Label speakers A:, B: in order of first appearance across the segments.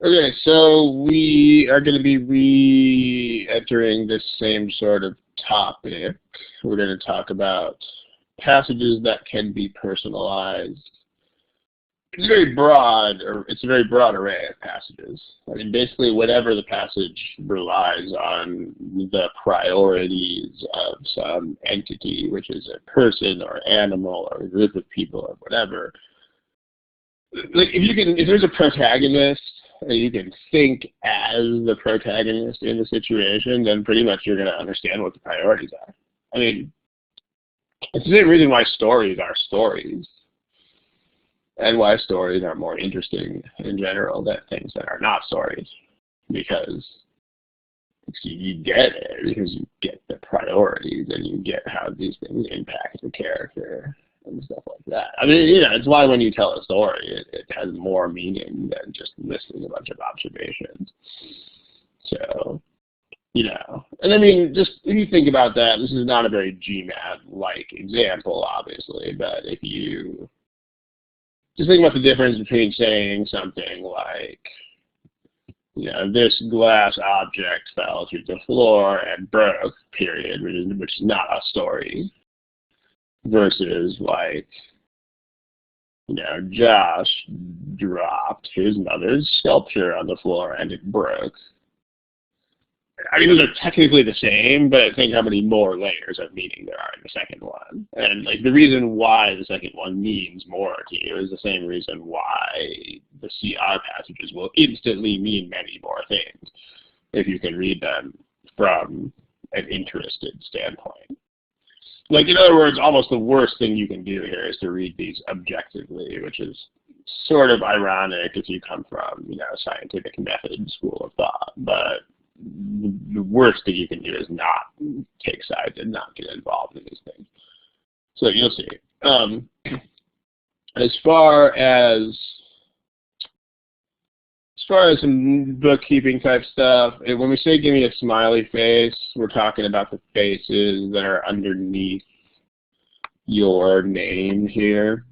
A: Okay, so we are going to be re-entering this same sort of topic. We're going to talk about passages that can be personalized. It's very broad, or it's a very broad array of passages. I mean, basically, whatever the passage relies on the priorities of some entity, which is a person or animal or a group of people or whatever. Like, if there's a protagonist, and you can think as the protagonist in the situation, then pretty much you're going to understand what the priorities are. I mean, it's the same reason why stories are stories, and why stories are more interesting in general than things that are not stories, because you get it, because you get the priorities, and you get how these things impact the character and stuff like that. I mean, you know, it's why when you tell a story, it has more meaning than just listing a bunch of observations. So, you know, and I mean, just if you think about that, this is not a very GMAT-like example, obviously, but if you just think about the difference between saying something like, you know, this glass object fell to the floor and broke, period, which is not a story, versus like, you know, Josh dropped his mother's sculpture on the floor and it broke. I mean, those are technically the same, but think how many more layers of meaning there are in the second one. And like the reason why the second one means more to you is the same reason why the CR passages will instantly mean many more things if you can read them from an interested standpoint. Like, in other words, almost the worst thing you can do here is to read these objectively, which is sort of ironic if you come from, you know, scientific method school of thought. But the worst thing you can do is not take sides and not get involved in these things. So you'll see. As far as some bookkeeping type stuff, when we say give me a smiley face, we're talking about the faces that are underneath your name here.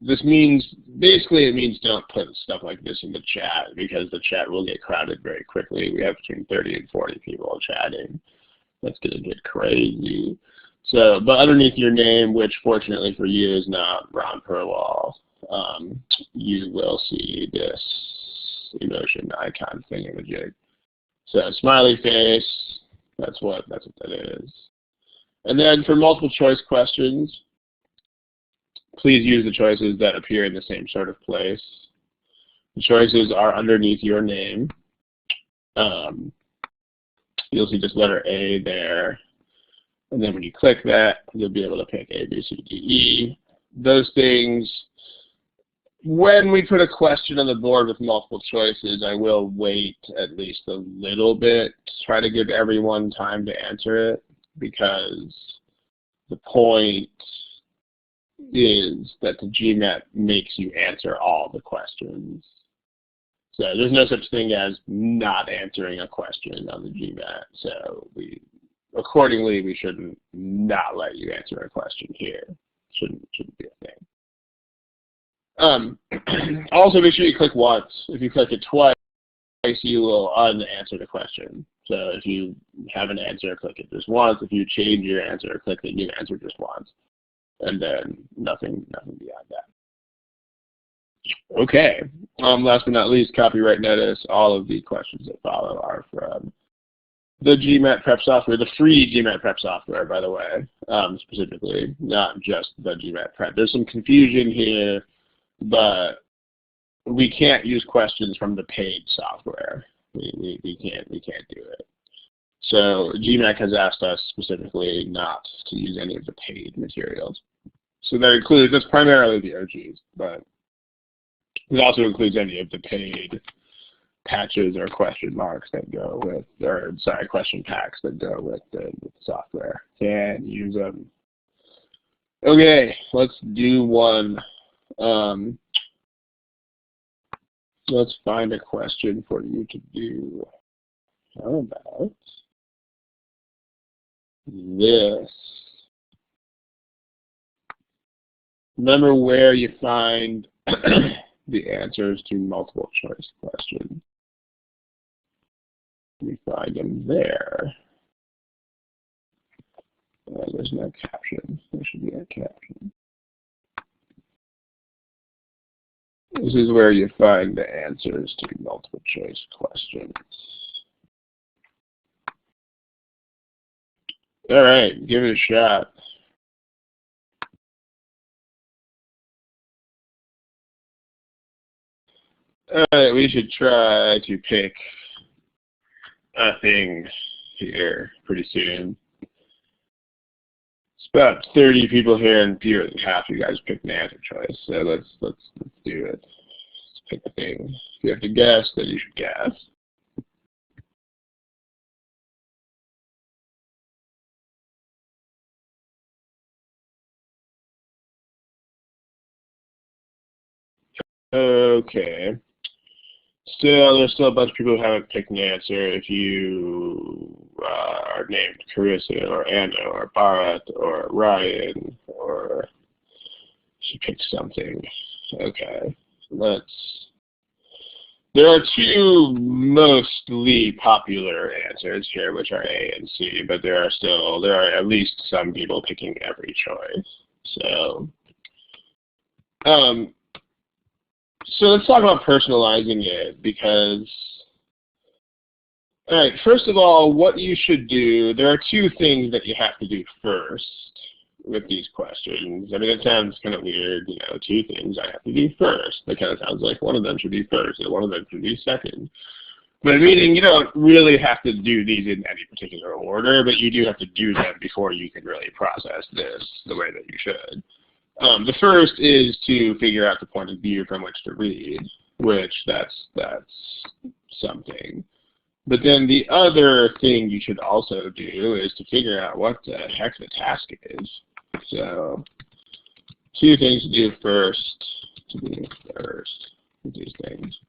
A: This means, basically it means don't put stuff like this in the chat, because the chat will get crowded very quickly. We have between 30 and 40 people chatting. That's going to get crazy. So, but underneath your name, which fortunately for you is not Ron Perlwall, you will see this emotion icon thingamajig. So smiley face, that's what that is. And then for multiple choice questions, please use the choices that appear in the same sort of place. The choices are underneath your name. You'll see this letter A there. And then when you click that, you'll be able to pick A, B, C, D, E. Those things, when we put a question on the board with multiple choices, I will wait at least a little bit to try to give everyone time to answer it, because the point is that the GMAT makes you answer all the questions. So there's no such thing as not answering a question on the GMAT. So accordingly, we shouldn't not let you answer a question here. Shouldn't be a thing. Also, make sure you click once. If you click it twice, you will unanswer the question. So if you have an answer, click it just once. If you change your answer, click the new answer just once. And then nothing beyond that. Okay. Last but not least, copyright notice. All of the questions that follow are from the GMAT software, the free GMAT software, by the way, specifically, not just the GMAT. There's some confusion here, but we can't use questions from the paid software. We can't do it. So GMAT has asked us specifically not to use any of the paid materials. So that's primarily the OGs, but it also includes any of the paid patches or question marks that go with, or sorry, question packs that go with the software. Can't use them. Okay, let's do one. Let's find a question for you to do. How about this? Remember where you find the answers to multiple choice questions. We find them there. There's no caption. There should be a caption. This is where you find the answers to multiple choice questions. All right, give it a shot. All right, we should try to pick a thing here pretty soon. It's about 30 people here, and fewer than half you guys picked an answer choice. So let's do it. Let's pick a thing. If you have to guess, then you should guess. Okay. There's still a bunch of people who haven't picked an answer. If you are named Carissa or Anna or Bharat or Ryan or she picked something. Okay. There are two mostly popular answers here, which are A and C, but there are at least some people picking every choice. So let's talk about personalizing it, because, all right, first of all, what you should do, there are two things that you have to do first with these questions. I mean, it sounds kind of weird, you know, two things I have to do first. That kind of sounds like one of them should be first and one of them should be second. But meaning you don't really have to do these in any particular order, but you do have to do them before you can really process this the way that you should. The first is to figure out the point of view from which to read, which that's something. But then the other thing you should also do is to figure out what the heck the task is. So two things to do first with these things.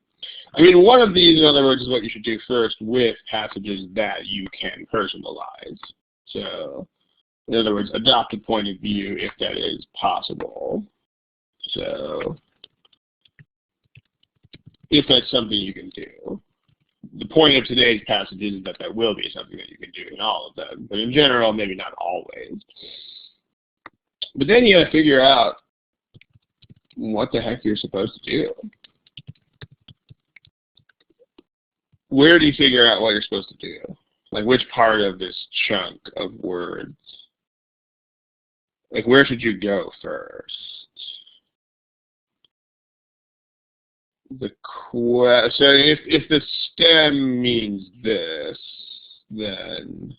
A: I mean, one of these, in other words, is what you should do first with passages that you can personalize. So, in other words, adopt a point of view if that is possible. So, if that's something you can do. The point of today's passage is that that will be something that you can do in all of them, but in general, maybe not always. But then you got to figure out what the heck you're supposed to do. Where do you figure out what you're supposed to do? Like, which part of this chunk of words? Like, where should you go first? So if the stem means this, then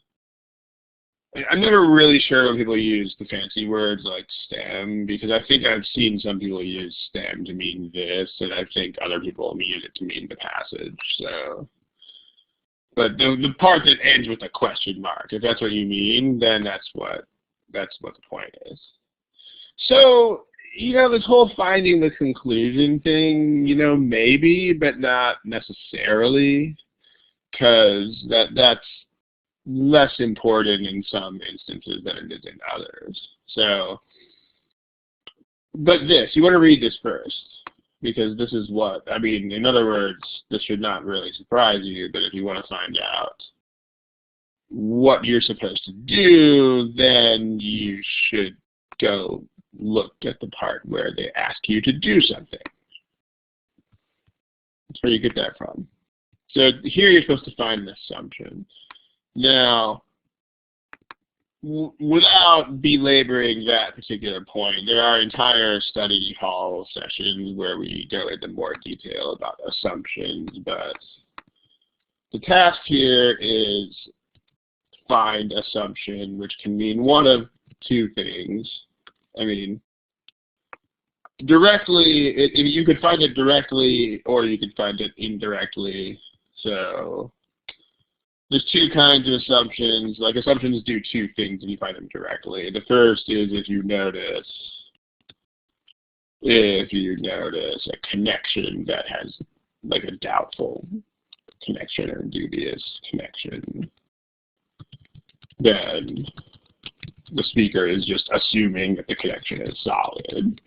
A: I'm never really sure when people use the fancy words like stem, because I think I've seen some people use stem to mean this, and I think other people use it to mean the passage. So, but the part that ends with a question mark, if that's what you mean, then that's what the point is. So, you know, this whole finding the conclusion thing, you know, maybe, but not necessarily, because that's less important in some instances than it is in others. So, but you want to read this first, because this is what, I mean, in other words, this should not really surprise you, but if you want to find out what you're supposed to do, then you should go look at the part where they ask you to do something. That's where you get that from. So here you're supposed to find an assumption. Now, without belaboring that particular point, there are entire study hall sessions where we go into more detail about assumptions, but the task here is find assumption, which can mean one of two things. I mean, directly, you could find it directly or you could find it indirectly. So there's two kinds of assumptions. Like, assumptions do two things if you find them directly. The first is if you notice a connection that has like a doubtful connection or dubious connection, then the speaker is just assuming that the connection is solid.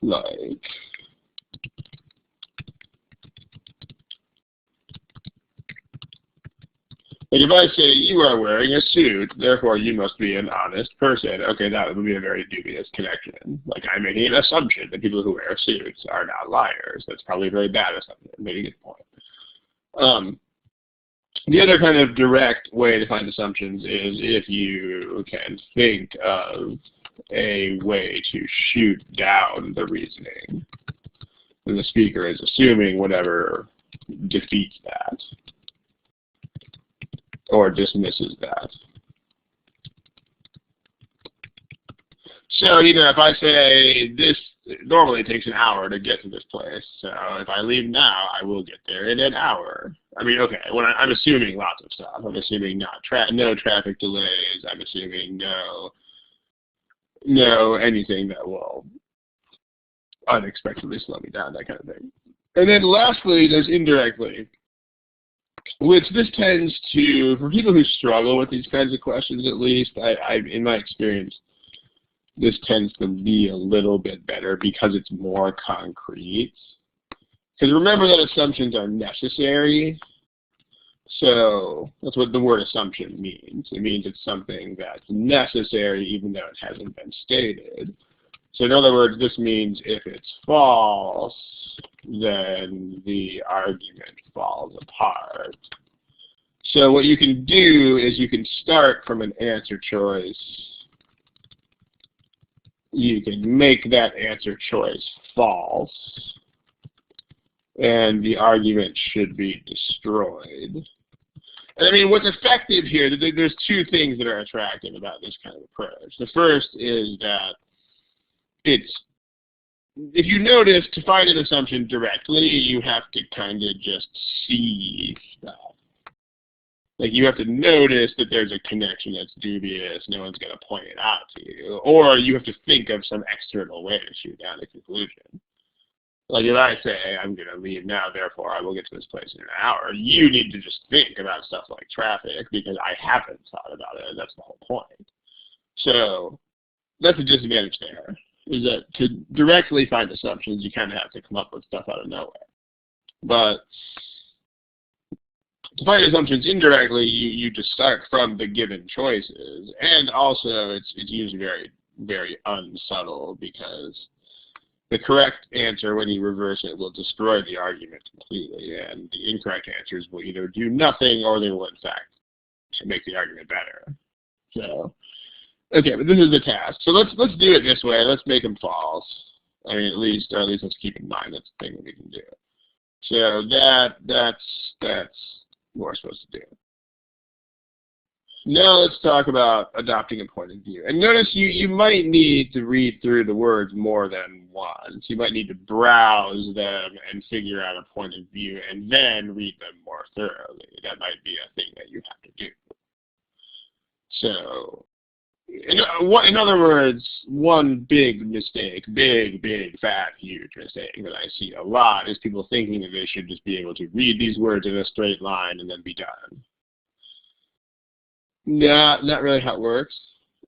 A: like if I say you are wearing a suit, therefore you must be an honest person, okay, that would be a very dubious connection. Like I'm making an assumption that people who wear suits are not liars. That's probably a very bad assumption. Maybe a good point. The other kind of direct way to find assumptions is if you can think of a way to shoot down the reasoning. And the speaker is assuming whatever defeats that or dismisses that. So, if I say this normally takes an hour to get to this place, so if I leave now, I will get there in an hour. I mean, okay, I'm assuming lots of stuff. I'm assuming no traffic delays. I'm assuming no anything that will unexpectedly slow me down, that kind of thing. And then lastly, there's indirectly, which this tends to, for people who struggle with these kinds of questions at least, in my experience, this tends to be a little bit better because it's more concrete. Because remember that assumptions are necessary. So that's what the word assumption means. It means it's something that's necessary even though it hasn't been stated. So in other words, this means if it's false, then the argument falls apart. So what you can do is you can start from an answer choice. You can make that answer choice false, and the argument should be destroyed. And I mean, what's effective here, there's two things that are attractive about this kind of approach. The first is that if you notice, to find an assumption directly, you have to kind of just see stuff. Like you have to notice that there's a connection that's dubious, no one's going to point it out to you, or you have to think of some external way to shoot down a conclusion. Like if I say, I'm going to leave now, therefore I will get to this place in an hour, you need to just think about stuff like traffic because I haven't thought about it, and that's the whole point. So that's a disadvantage there, is that to directly find assumptions, you kind of have to come up with stuff out of nowhere. But to find assumptions indirectly, you just start from the given choices, and also it's usually very, very unsubtle because the correct answer, when you reverse it, will destroy the argument completely, and the incorrect answers will either do nothing or they will, in fact, make the argument better. So, okay, but this is the task. So let's do it this way. Let's make them false. I mean, at least let's keep in mind that's the thing that we can do. So that's what we're supposed to do. Now let's talk about adopting a point of view. And notice you might need to read through the words more than once. You might need to browse them and figure out a point of view and then read them more thoroughly. That might be a thing that you have to do. So, in other words, one big mistake, big, fat, huge mistake that I see a lot is people thinking that they should just be able to read these words in a straight line and then be done. Not really how it works.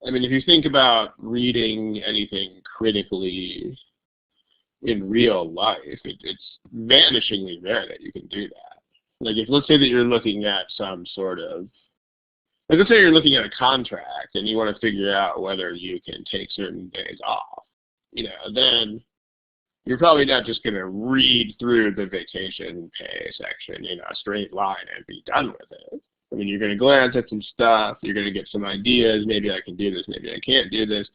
A: I mean, if you think about reading anything critically in real life, it's vanishingly rare that you can do that. Like, let's say that you're looking at some sort of, like, let's say you're looking at a contract and you want to figure out whether you can take certain days off, then you're probably not just going to read through the vacation pay section in a straight line and be done with it. I mean, you're going to glance at some stuff, you're going to get some ideas, maybe I can do this, maybe I can't do this,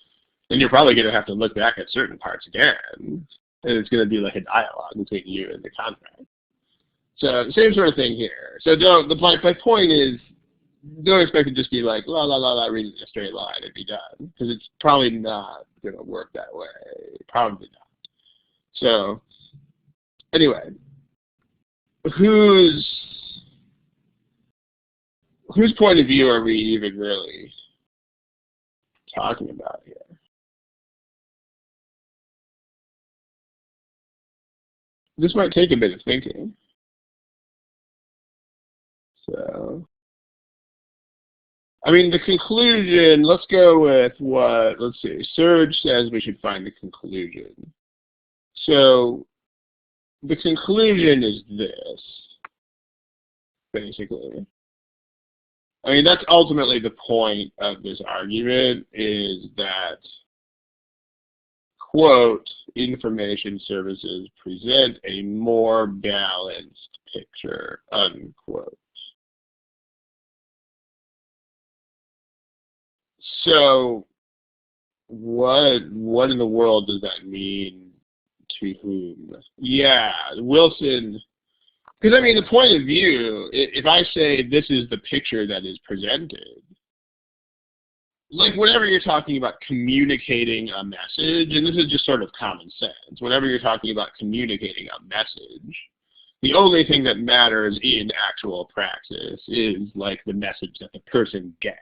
A: then you're probably going to have to look back at certain parts again, and it's going to be like a dialogue between you and the contract. So, same sort of thing here. So my point is, don't expect to just be like, la, la, la, la, read it in a straight line and be done, because it's probably not going to work that way. Probably not. So, anyway, whose point of view are we even really talking about here? This might take a bit of thinking. So, I mean, the conclusion, let's go with let's see, Serge says we should find the conclusion. So the conclusion is this, basically. I mean, that's ultimately the point of this argument, is that, quote, information services present a more balanced picture, unquote. So what in the world does that mean to whom? Yeah, Wilson, because I mean, the point of view, if I say this is the picture that is presented, like whenever you're talking about communicating a message, and this is just sort of common sense, whenever you're talking about communicating a message, the only thing that matters in actual praxis is like the message that the person gets.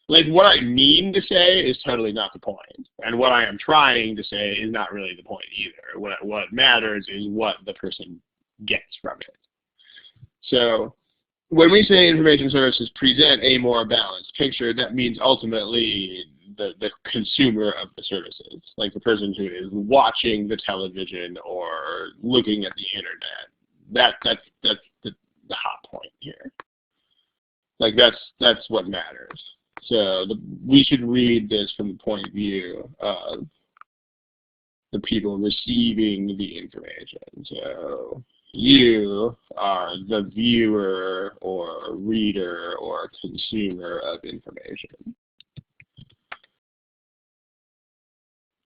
A: Like what I mean to say is totally not the point, and what I am trying to say is not really the point either. What matters is what the person gets from it. So when we say information services present a more balanced picture, that means ultimately the consumer of the services, like the person who is watching the television or looking at the internet. That's the hot point here. Like that's what matters. So we should read this from the point of view of the people receiving the information. So you are the viewer or reader or consumer of information.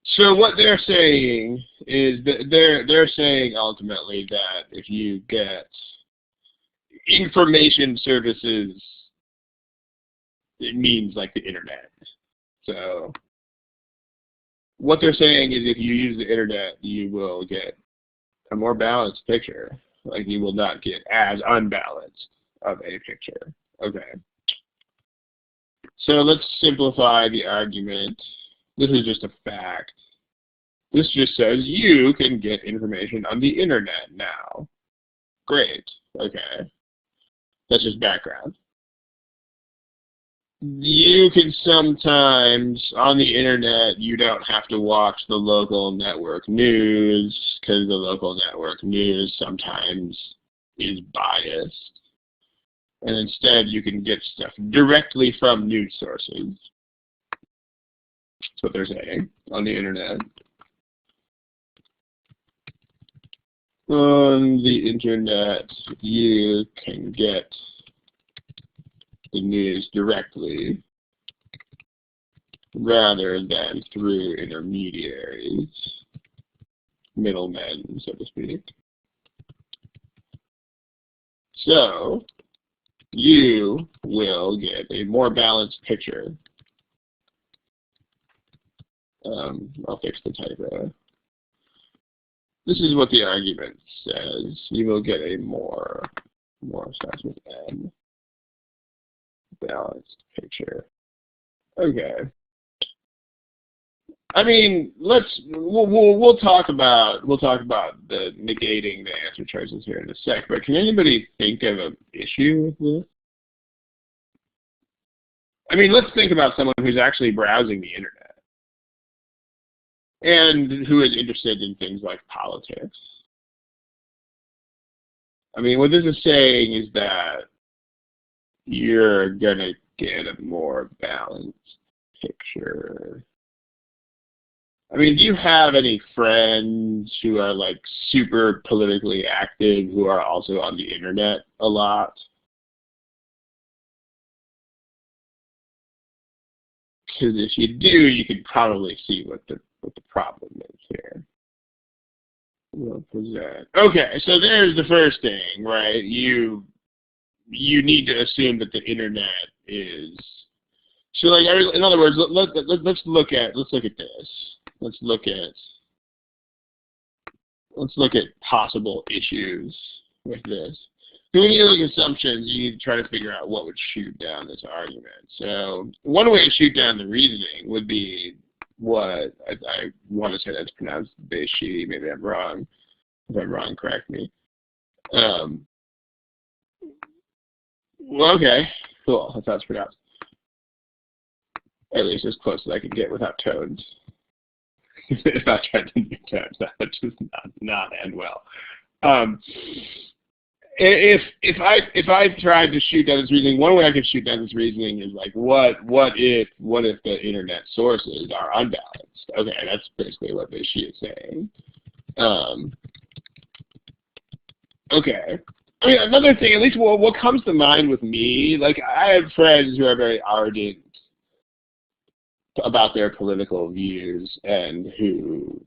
A: So what they're saying is that they're saying ultimately that if you get information services, it means like the internet. So what they're saying is if you use the internet, you will get a more balanced picture. Like you will not get as unbalanced of a picture. Okay. So let's simplify the argument. This is just a fact. This just says you can get information on the internet now. Great. Okay. That's just background. You can sometimes, on the internet, you don't have to watch the local network news, because the local network news sometimes is biased. And instead, you can get stuff directly from news sources. That's what they're saying on the internet. On the internet, you can get the news directly rather than through intermediaries, middlemen, so to speak. So you will get a more balanced picture. I'll fix the typo. This is what the argument says. You will get a more starts with M, balanced picture. Okay. I mean, we'll talk about the negating the answer choices here in a sec. But can anybody think of an issue with this? I mean, let's think about someone who's actually browsing the internet and who is interested in things like politics. I mean, what this is saying is that you're gonna get a more balanced picture. I mean, do you have any friends who are like super politically active who are also on the internet a lot? Because if you do, you could probably see what the problem is here. We'll present. Okay, so there's the first thing, right? You need to assume that the internet is. So, like, in other words, let's look at this. Let's look at possible issues with this. So when you look at assumptions, you need to try to figure out what would shoot down this argument. So one way to shoot down the reasoning would be what I want to say that's pronounced Beishi. Maybe I'm wrong. If I'm wrong, correct me. Well, okay, cool. That's how it's pronounced. At least as close as I can get without tones. if I tried to do times, that would just not end well. If I tried to shoot down this reasoning, one way I could shoot down this reasoning is like, what if the internet sources are unbalanced? Okay, that's basically what this sheet is saying. Okay. I mean, another thing, at least what comes to mind with me, like I have friends who are very ardent about their political views and who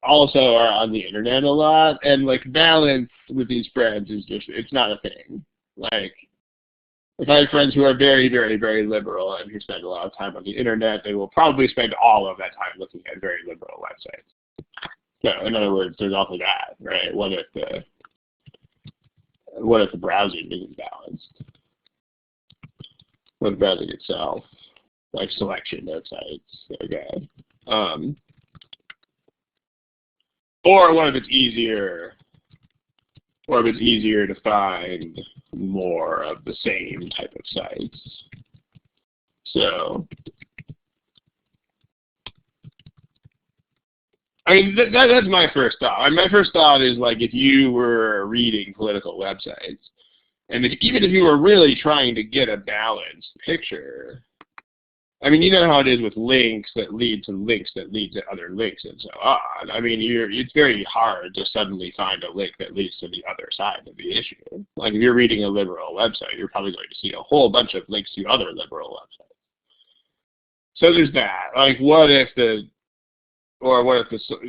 A: also are on the internet a lot, and like balance with these friends is just, it's not a thing. Like, if I have friends who are very, very, very liberal and who spend a lot of time on the internet, they will probably spend all of that time looking at very liberal websites. So in other words, there's also that, right? What if the browsing isn't balanced? What if the browsing itself, like selection of sites, okay? Or what if it's easier? Or if it's easier to find more of the same type of sites? So, I mean, that's my first thought. My first thought is like, if you were reading political websites, and even if you were really trying to get a balanced picture, I mean, you know how it is with links that lead to links that lead to other links and so on. I mean, it's very hard to suddenly find a link that leads to the other side of the issue. Like, if you're reading a liberal website, you're probably going to see a whole bunch of links to other liberal websites. So there's that. Like,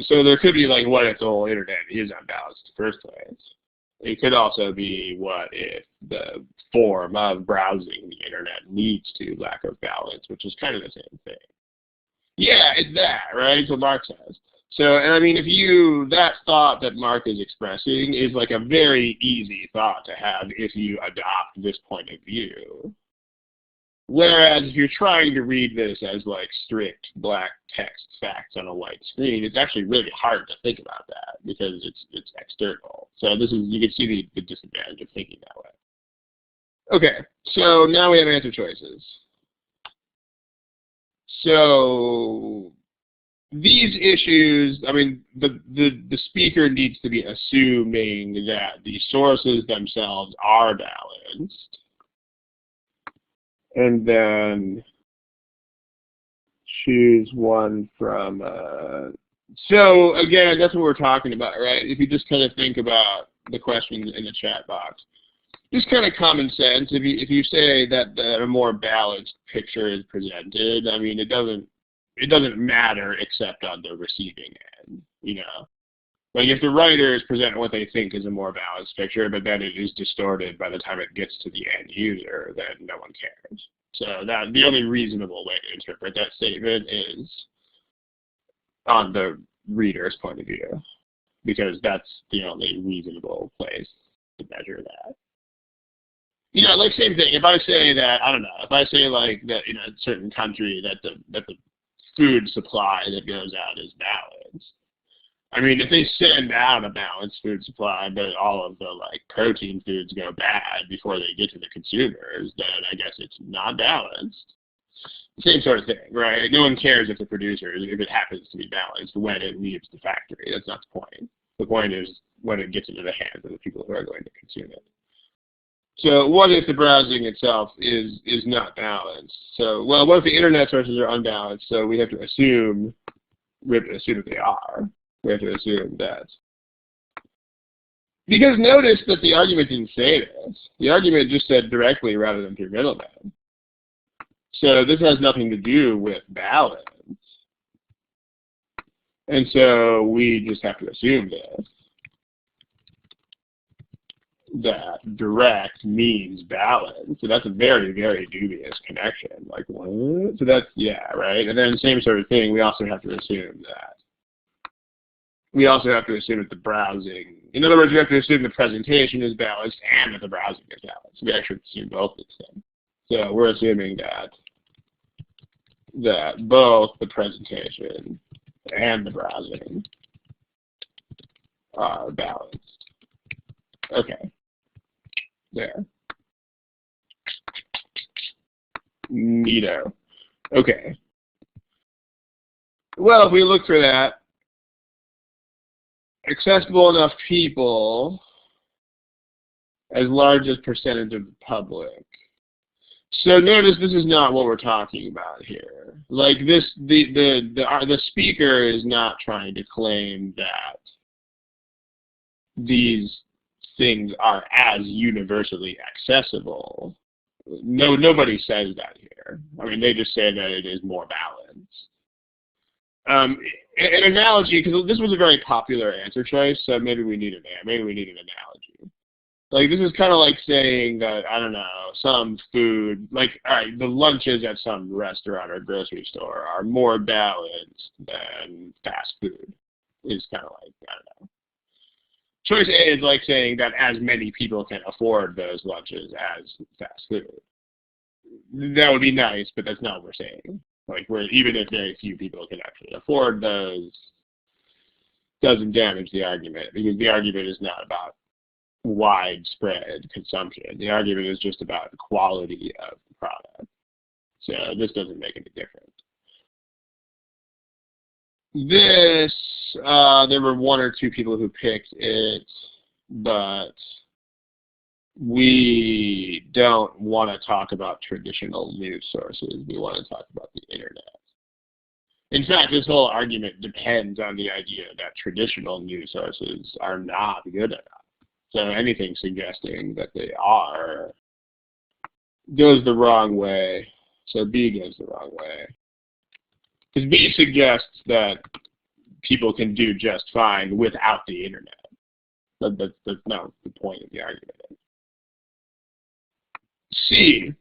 A: so there could be like, what if the whole internet is unbalanced in the first place? It could also be, what if the form of browsing the internet leads to lack of balance, which is kind of the same thing. Yeah, it's that, right? It's what Mark says. So, and I mean, that thought that Mark is expressing is like a very easy thought to have if you adopt this point of view. Whereas if you're trying to read this as like strict black text facts on a white screen, it's actually really hard to think about that because it's external. So you can see the disadvantage of thinking that way. Okay, so now we have answer choices. So these issues, I mean, the speaker needs to be assuming that the sources themselves are balanced. And then choose one from, so again, that's what we're talking about, right? If you just kind of think about the questions in the chat box, just kind of common sense. If you say that a more balanced picture is presented, I mean, it doesn't matter except on the receiving end, you know? Like, if the writers present what they think is a more balanced picture, but then it is distorted by the time it gets to the end user, then no one cares. So the only reasonable way to interpret that statement is on the reader's point of view, because that's the only reasonable place to measure that. You know, like, same thing. If I say that, I don't know, if I say like that in a certain country that the food supply that goes out is balanced, I mean, if they send out a balanced food supply, but all of the like protein foods go bad before they get to the consumers, then I guess it's not balanced. Same sort of thing, right? No one cares if it happens to be balanced when it leaves the factory. That's not the point. The point is when it gets into the hands of the people who are going to consume it. So what if the browsing itself is not balanced? So, well, what if the internet sources are unbalanced? So we have to assume that they are. We have to assume that. Because notice that the argument didn't say this. The argument just said directly rather than through middlemen. So this has nothing to do with balance. And so we just have to assume this. That direct means balance. So that's a very, very dubious connection. Like, what? So that's, yeah, right? And then same sort of thing, we also have to assume that. We also have to assume that the browsing, in other words, we have to assume the presentation is balanced and that the browsing is balanced. We actually assume both these things. So we're assuming that both the presentation and the browsing are balanced. Okay. There. Neato. Okay. Well, if we look for that, accessible enough people as large as percentage of the public. So notice this is not what we're talking about here. Like this, the speaker is not trying to claim that these things are as universally accessible. No, nobody says that here. I mean, they just say that it is more balanced. An analogy, because this was a very popular answer choice, so maybe we need an analogy. Like, this is kind of like saying that, I don't know, some food, like, all right, the lunches at some restaurant or grocery store are more balanced than fast food. It's kind of like, I don't know. Choice A is like saying that as many people can afford those lunches as fast food. That would be nice, but that's not what we're saying. Like, even if very few people can actually afford those, doesn't damage the argument, because the argument is not about widespread consumption. The argument is just about the quality of the product. So this doesn't make any difference. This, there were one or two people who picked it, but we don't want to talk about traditional news sources. We want to talk about the internet. In fact, this whole argument depends on the idea that traditional news sources are not good enough. So anything suggesting that they are goes the wrong way. So B goes the wrong way. Because B suggests that people can do just fine without the internet. That's not the point of the argument. C.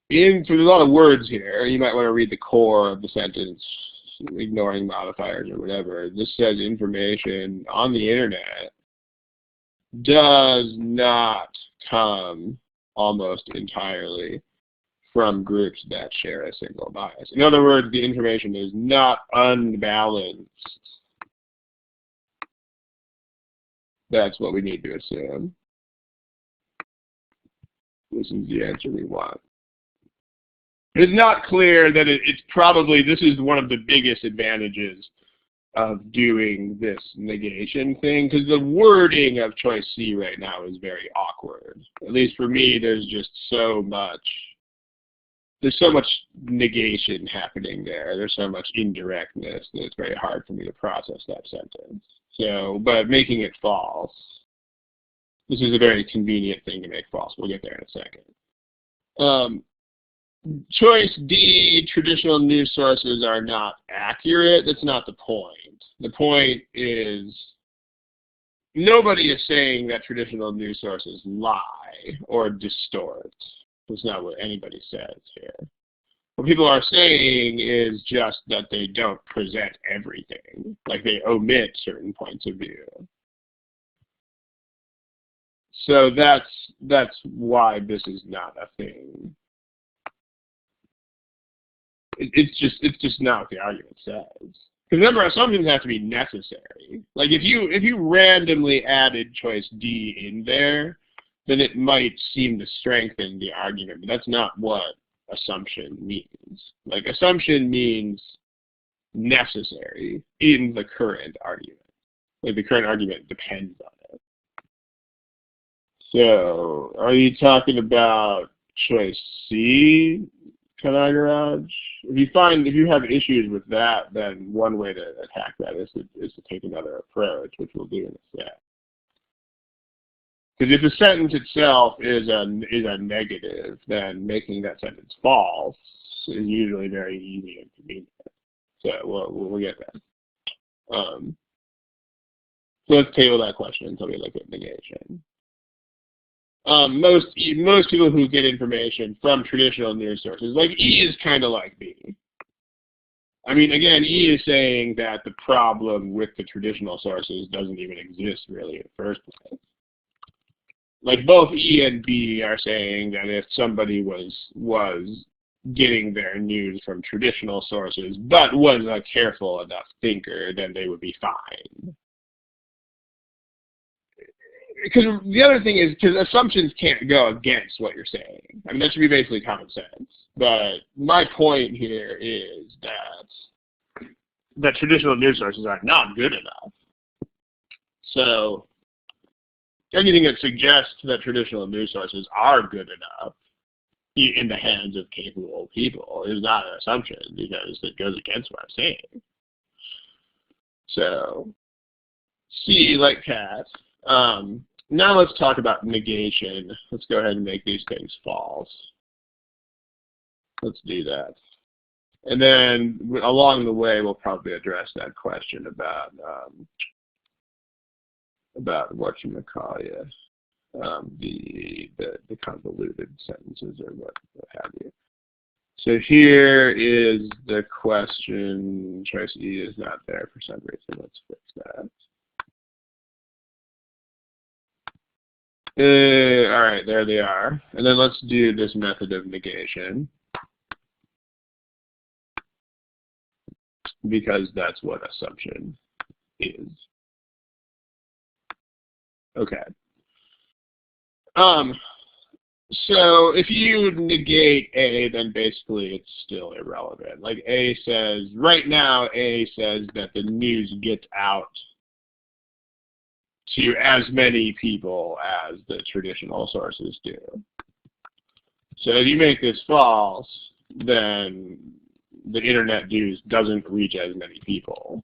A: There's a lot of words here. You might want to read the core of the sentence, ignoring modifiers or whatever. This says information on the internet does not come almost entirely from groups that share a single bias. In other words, the information is not unbalanced. That's what we need to assume. This is the answer we want. It's not clear that it's probably, this is one of the biggest advantages of doing this negation thing, because the wording of choice C right now is very awkward. At least for me, there's so much negation happening there. There's so much indirectness that it's very hard for me to process that sentence. So, but making it false, this is a very convenient thing to make false. We'll get there in a second. Choice D, traditional news sources are not accurate. That's not the point. The point is nobody is saying that traditional news sources lie or distort. That's not what anybody says here. What people are saying is just that they don't present everything. Like they omit certain points of view. So that's why this is not a thing. It's just not what the argument says. Because remember, assumptions have to be necessary. Like if you randomly added choice D in there, then it might seem to strengthen the argument, but that's not what assumption means. Like assumption means necessary in the current argument. Like the current argument depends on it. So are you talking about choice C, Canal Garage? If you have issues with that, then one way to attack that is to take another approach, which we'll do in a sec. Because if the sentence itself is a negative, then making that sentence false is usually very easy and convenient. So we'll get that. So let's table that question until we look at negation. Most people who get information from traditional news sources, like E is kind of like B. I mean, again, E is saying that the problem with the traditional sources doesn't even exist really in the first place. Like both E and B are saying that if somebody was getting their news from traditional sources, but was a careful enough thinker, then they would be fine. because the other thing is, because assumptions can't go against what you're saying. I mean, that should be basically common sense. But my point here is that traditional news sources are not good enough. So anything that suggests that traditional news sources are good enough in the hands of capable people is not an assumption, because it goes against what I'm saying. So, C, like cat. Now let's talk about negation. Let's go ahead and make these things false. Let's do that. And then along the way, we'll probably address that question about whatchamacallit, the convoluted sentences or what have you. So here is the question. Choice E is not there for some reason. Let's fix that. All right, there they are. And then let's do this method of negation, because that's what assumption is. Okay. So if you negate A, then basically it's still irrelevant. Like A says, right now A says that the news gets out to as many people as the traditional sources do. So if you make this false, then the internet news doesn't reach as many people.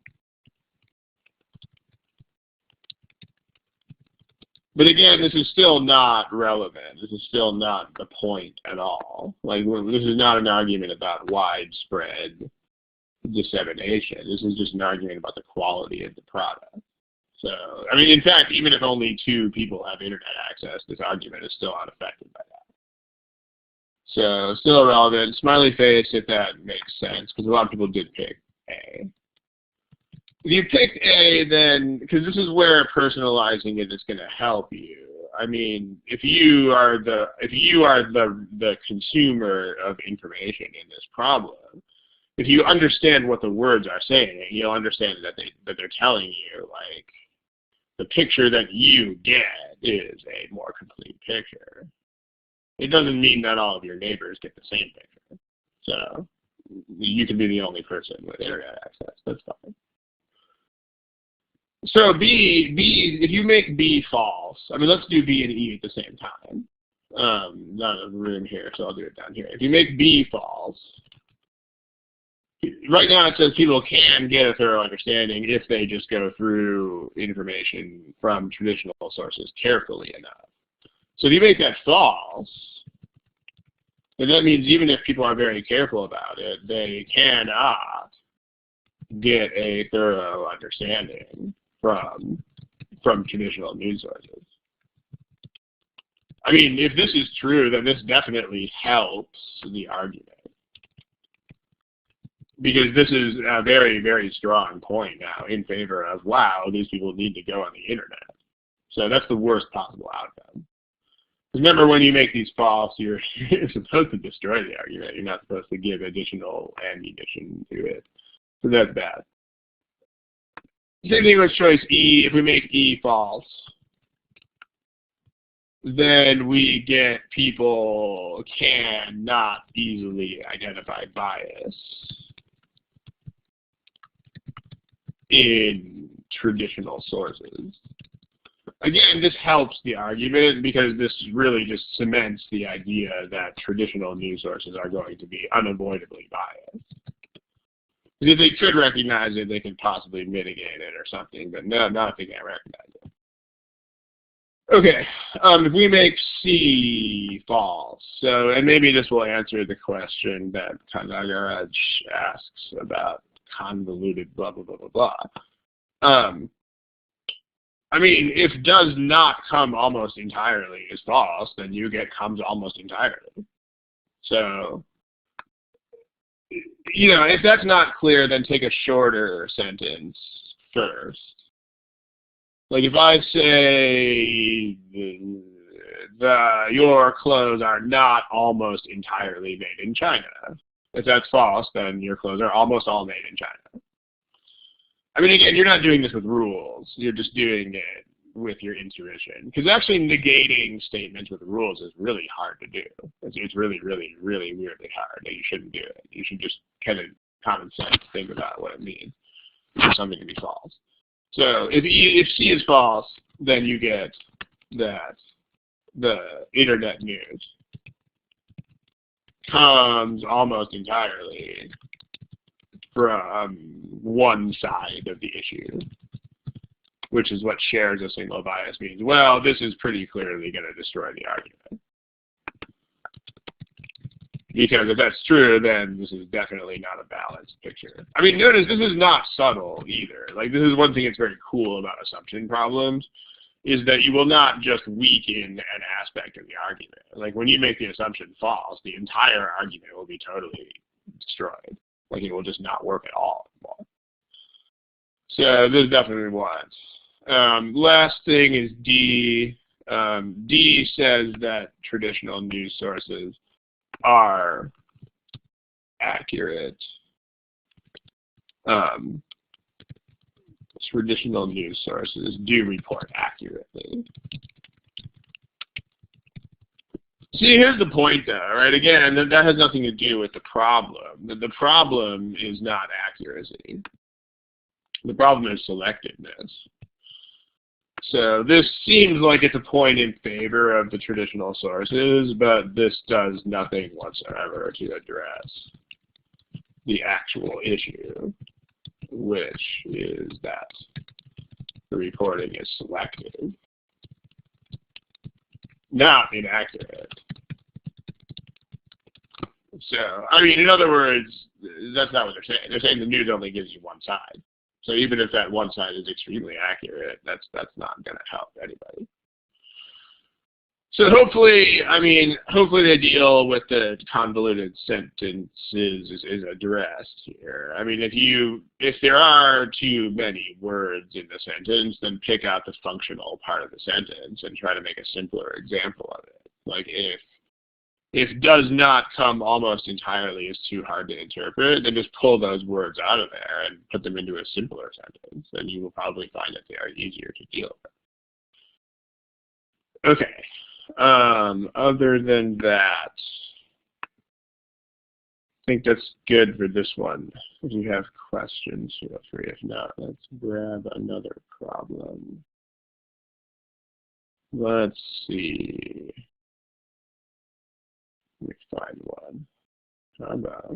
A: But again, this is still not relevant. This is still not the point at all. Like, this is not an argument about widespread dissemination. This is just an argument about the quality of the product. So, I mean, in fact, even if only 2 people have internet access, this argument is still unaffected by that. So, still irrelevant. Smiley face, if that makes sense, because a lot of people did pick A. If you picked A, then, because this is where personalizing it is going to help you. I mean, if you are the consumer of information in this problem, if you understand what the words are saying, you'll understand that they're telling you, like, the picture that you get is a more complete picture. It doesn't mean that all of your neighbors get the same picture. So you can be the only person with internet access. That's fine. So B, if you make B false, I mean, let's do B and E at the same time. Not a room here, so I'll do it down here. If you make B false, right now it says people can get a thorough understanding if they just go through information from traditional sources carefully enough. So if you make that false, then that means even if people are very careful about it, they cannot get a thorough understanding from traditional news sources. I mean, if this is true, then this definitely helps the argument, because this is a very, very strong point now in favor of, wow, these people need to go on the internet. So that's the worst possible outcome. Remember, when you make these false, you're supposed to destroy the argument. You're not supposed to give additional ammunition to it. So that's bad. Same thing with choice E. If we make E false, then we get people cannot easily identify bias in traditional sources. Again, this helps the argument, because this really just cements the idea that traditional news sources are going to be unavoidably biased. If they could recognize it, they could possibly mitigate it or something, but no, not if they can't recognize it. Okay, if we make C false, so, and maybe this will answer the question that Kanagaraj asks about convoluted blah, blah, blah, blah, blah. I mean, if does not come almost entirely is false, then you get comes almost entirely. So, you know, if that's not clear, then take a shorter sentence first. Like if I say your clothes are not almost entirely made in China. If that's false, then your clothes are almost all made in China. I mean, again, you're not doing this with rules. You're just doing it with your intuition, because actually negating statements with rules is really hard to do. It's really, really, really weirdly hard, and you shouldn't do it. You should just kind of common sense think about what it means for something to be false. So if C is false, then you get that the internet news comes almost entirely from one side of the issue, which is what shares a single bias means. Well, this is pretty clearly going to destroy the argument. Because if that's true, then this is definitely not a balanced picture. I mean, notice this is not subtle either. Like, this is one thing that's very cool about assumption problems, is that you will not just weaken an aspect of the argument. Like, when you make the assumption false, the entire argument will be totally destroyed. Like, it will just not work at all anymore. So this is definitely one. Last thing is D. D says that traditional news sources are accurate. Traditional news sources do report accurately. See, here's the point, though, right? Again, that has nothing to do with the problem. The problem is not accuracy. The problem is selectiveness. So this seems like it's a point in favor of the traditional sources, but this does nothing whatsoever to address the actual issue, which is that the reporting is selective, not inaccurate. So, I mean, in other words, that's not what they're saying. They're saying the news only gives you one side. So even if that one side is extremely accurate, that's not going to help anybody. So hopefully, hopefully the deal with the convoluted sentences is addressed here. I mean, if there are too many words in the sentence, then pick out the functional part of the sentence and try to make a simpler example of it. Like if does not come almost entirely is too hard to interpret, then just pull those words out of there and put them into a simpler sentence, and you will probably find that they are easier to deal with. Okay. Other than that, I think that's good for this one. If you have questions, feel free. If not, let's grab another problem. Let's see. Let me find one. How about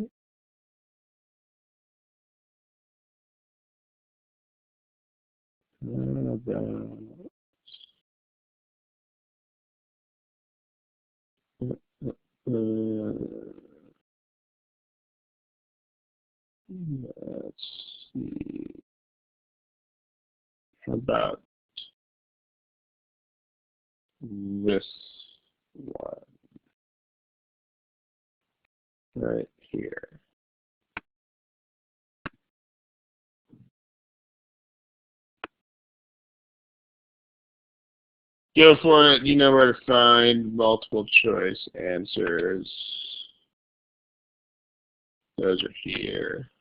A: let's see. How about this one right here? Go for it. You know where to find multiple choice answers. Those are here.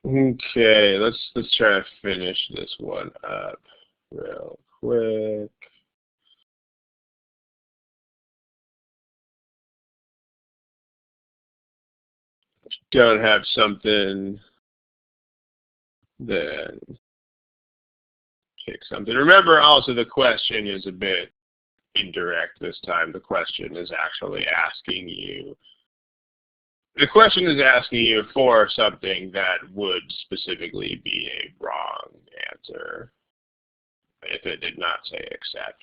A: Okay, let's try to finish this one up real quick. Don't have something, then pick something. Remember also the question is a bit indirect this time. The question is actually asking you for something that would specifically be a wrong answer if it did not say accept.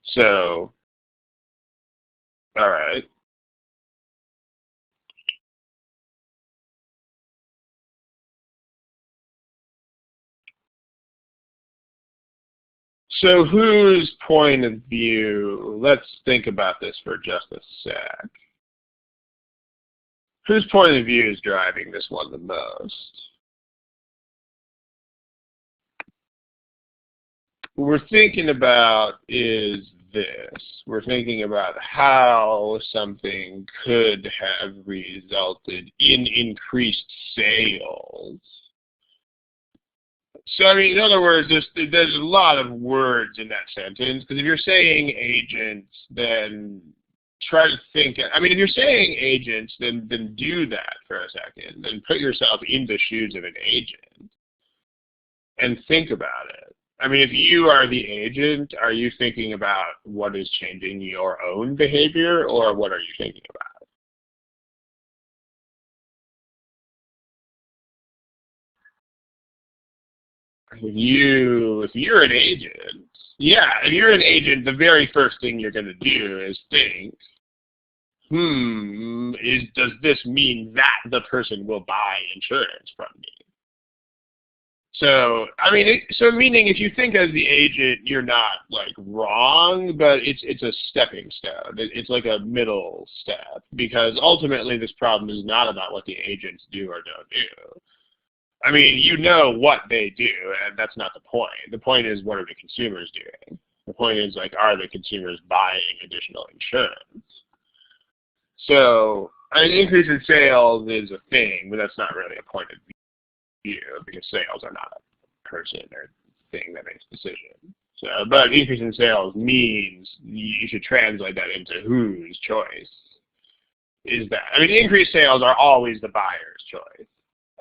A: So All right. So whose point of view, let's think about this for just a sec. Whose point of view is driving this one the most? What we're thinking about is this. We're thinking about how something could have resulted in increased sales. So, I mean, in other words, there's a lot of words in that sentence, because if you're saying agents, then try to think, I mean, if you're saying agents, then do that for a second, and put yourself in the shoes of an agent and think about it. I mean, if you are the agent, are you thinking about what is changing your own behavior, or what are you thinking about? If you're an agent, yeah, if you're an agent, the very first thing you're going to do is think, does this mean that the person will buy insurance from me? So, I mean, so meaning if you think as the agent, you're not like wrong, but it's a stepping stone. It's like a middle step, because ultimately this problem is not about what the agents do or don't do. I mean, you know what they do, and that's not the point. The point is, what are the consumers doing? The point is, like, are the consumers buying additional insurance? So, an increase in sales is a thing, but that's not really a point of view, because sales are not a person or thing that makes a decision. So, but increase in sales means you should translate that into whose choice is that. I mean, increased sales are always the buyer's choice.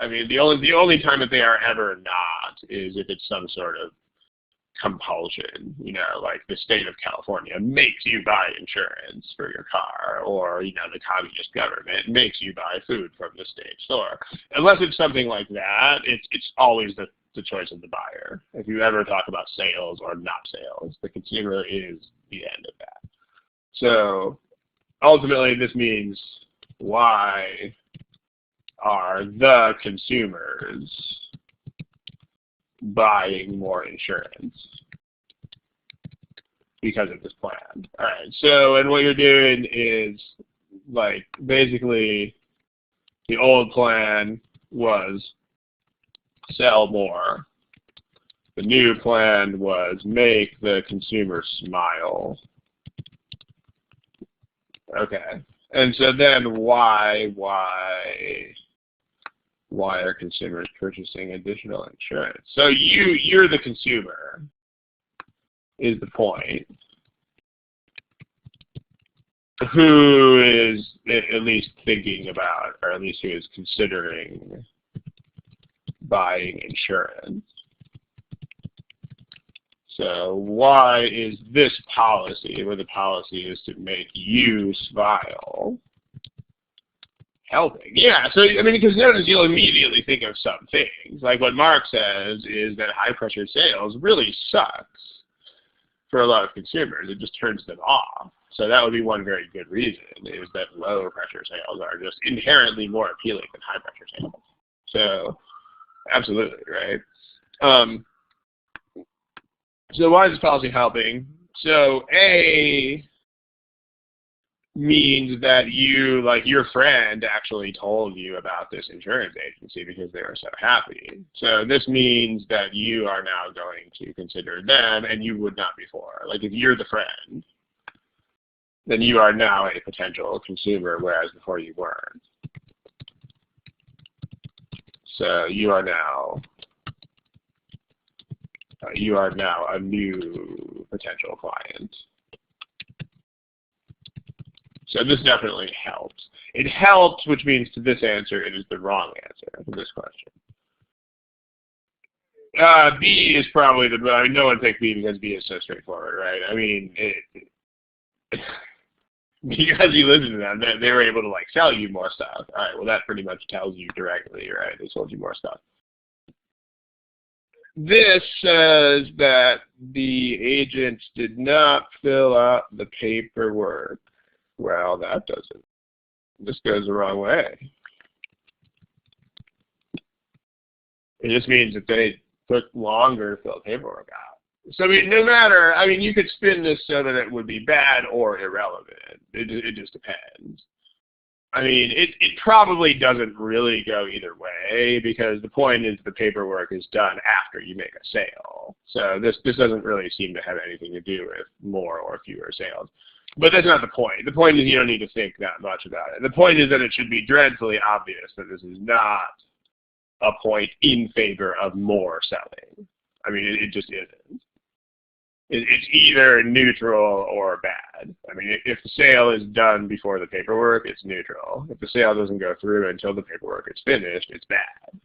A: I mean, the only time that they are ever not is if it's some sort of compulsion, you know, like the state of California makes you buy insurance for your car, or, you know, the communist government makes you buy food from the state store. Unless it's something like that, it's always the choice of the buyer. If you ever talk about sales or not sales, the consumer is the end of that. So ultimately, this means why are the consumers buying more insurance because of this plan? All right, so, and what you're doing is, like, basically the old plan was sell more. The new plan was make the consumer smile. Okay, and so then why are consumers purchasing additional insurance? So you're the consumer is the point, who is at least thinking about, or at least who is considering buying insurance. So why is this policy, where the policy is to make you smile, helping? Yeah, so, I mean, because notice you'll immediately think of some things. Like what Mark says is that high-pressure sales really sucks for a lot of consumers. It just turns them off. So that would be one very good reason, is that low-pressure sales are just inherently more appealing than high-pressure sales. So absolutely, right? So why is this policy helping? So A means that you, like, your friend actually told you about this insurance agency because they were so happy. So this means that you are now going to consider them, and you would not before. Like, if you're the friend, then you are now a potential consumer, whereas before you weren't. So you are now a new potential client. So this definitely helps. It helps, which means to this answer, it is the wrong answer to this question. B is probably I mean, no one picked B because B is so straightforward, right? I mean, because you listen to them, they were able to, like, sell you more stuff. All right, well, that pretty much tells you directly, right? They sold you more stuff. This says that the agents did not fill out the paperwork Well, that doesn't. This goes the wrong way. It just means that they took longer to fill the paperwork out. So I mean, no matter, I mean, you could spin this so that it would be bad or irrelevant. It just depends. I mean, it probably doesn't really go either way, because the point is the paperwork is done after you make a sale. So this doesn't really seem to have anything to do with more or fewer sales. But that's not the point. The point is you don't need to think that much about it. The point is that it should be dreadfully obvious that this is not a point in favor of more selling. I mean, it just isn't. It's either neutral or bad. I mean, if the sale is done before the paperwork, it's neutral. If the sale doesn't go through until the paperwork is finished, it's bad.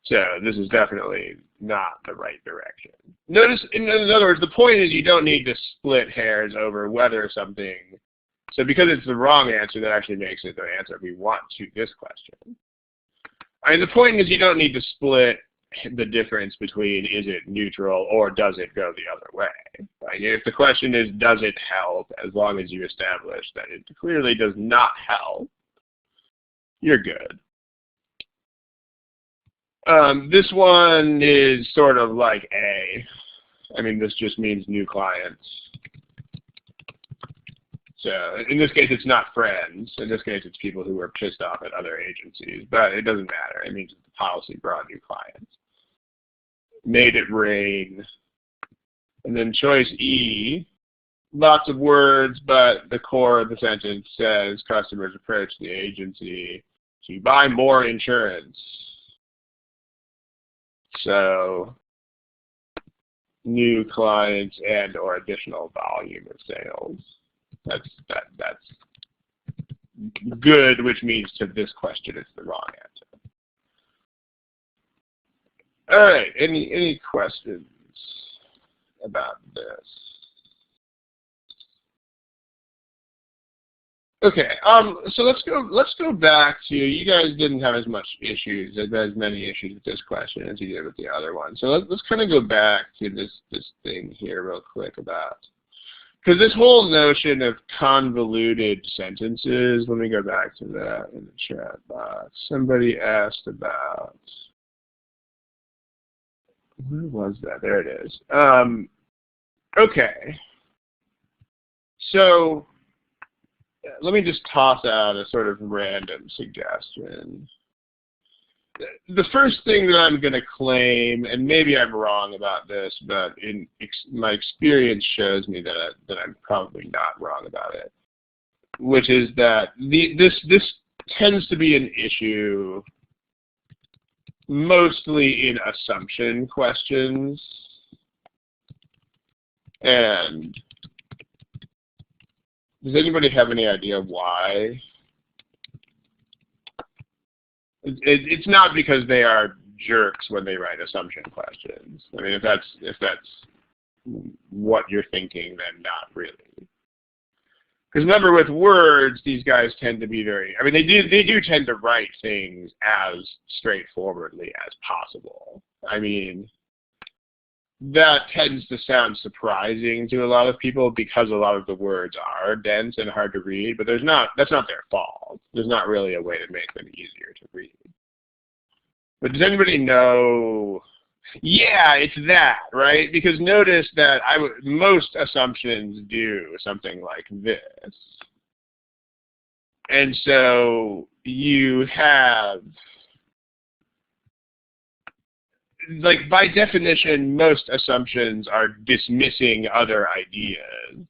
A: So this is definitely not the right direction. Notice, in other words, the point is you don't need to split hairs over whether something, so because it's the wrong answer, that actually makes it the answer we want to this question. I mean, the point is you don't need to split the difference between is it neutral or does it go the other way. Like if the question is does it help, as long as you establish that it clearly does not help, you're good. This one is sort of like A. I mean, this just means new clients. So in this case, it's not friends. In this case, it's people who were pissed off at other agencies. But it doesn't matter. It means the policy brought new clients. Made it rain. And then choice E, lots of words, but the core of the sentence says customers approach the agency to buy more insurance. So new clients and or additional volume of sales. That's good, which means to this question it's the wrong answer. All right, any questions about this? Okay, so let's go back to, you guys didn't have as many issues with this question as you did with the other one. So let's kind of go back to this thing here real quick about, because this whole notion of convoluted sentences, let me go back to that in the chat box. Somebody asked about, where was that? There it is. Okay. So let me just toss out a sort of random suggestion. The first thing that I'm going to claim, and maybe I'm wrong about this, but my experience shows me that I'm probably not wrong about it, which is that this tends to be an issue mostly in assumption questions. And does anybody have any idea why? It's not because they are jerks when they write assumption questions. I mean, if that's what you're thinking, then not really. Because remember, with words, these guys tend to be very, I mean, they do tend to write things as straightforwardly as possible. I mean, that tends to sound surprising to a lot of people because a lot of the words are dense and hard to read, but that's not their fault. There's not really a way to make them easier to read. But does anybody know? Yeah, it's that, right? Because notice that most assumptions do something like this. And so you have, like, by definition, most assumptions are dismissing other ideas.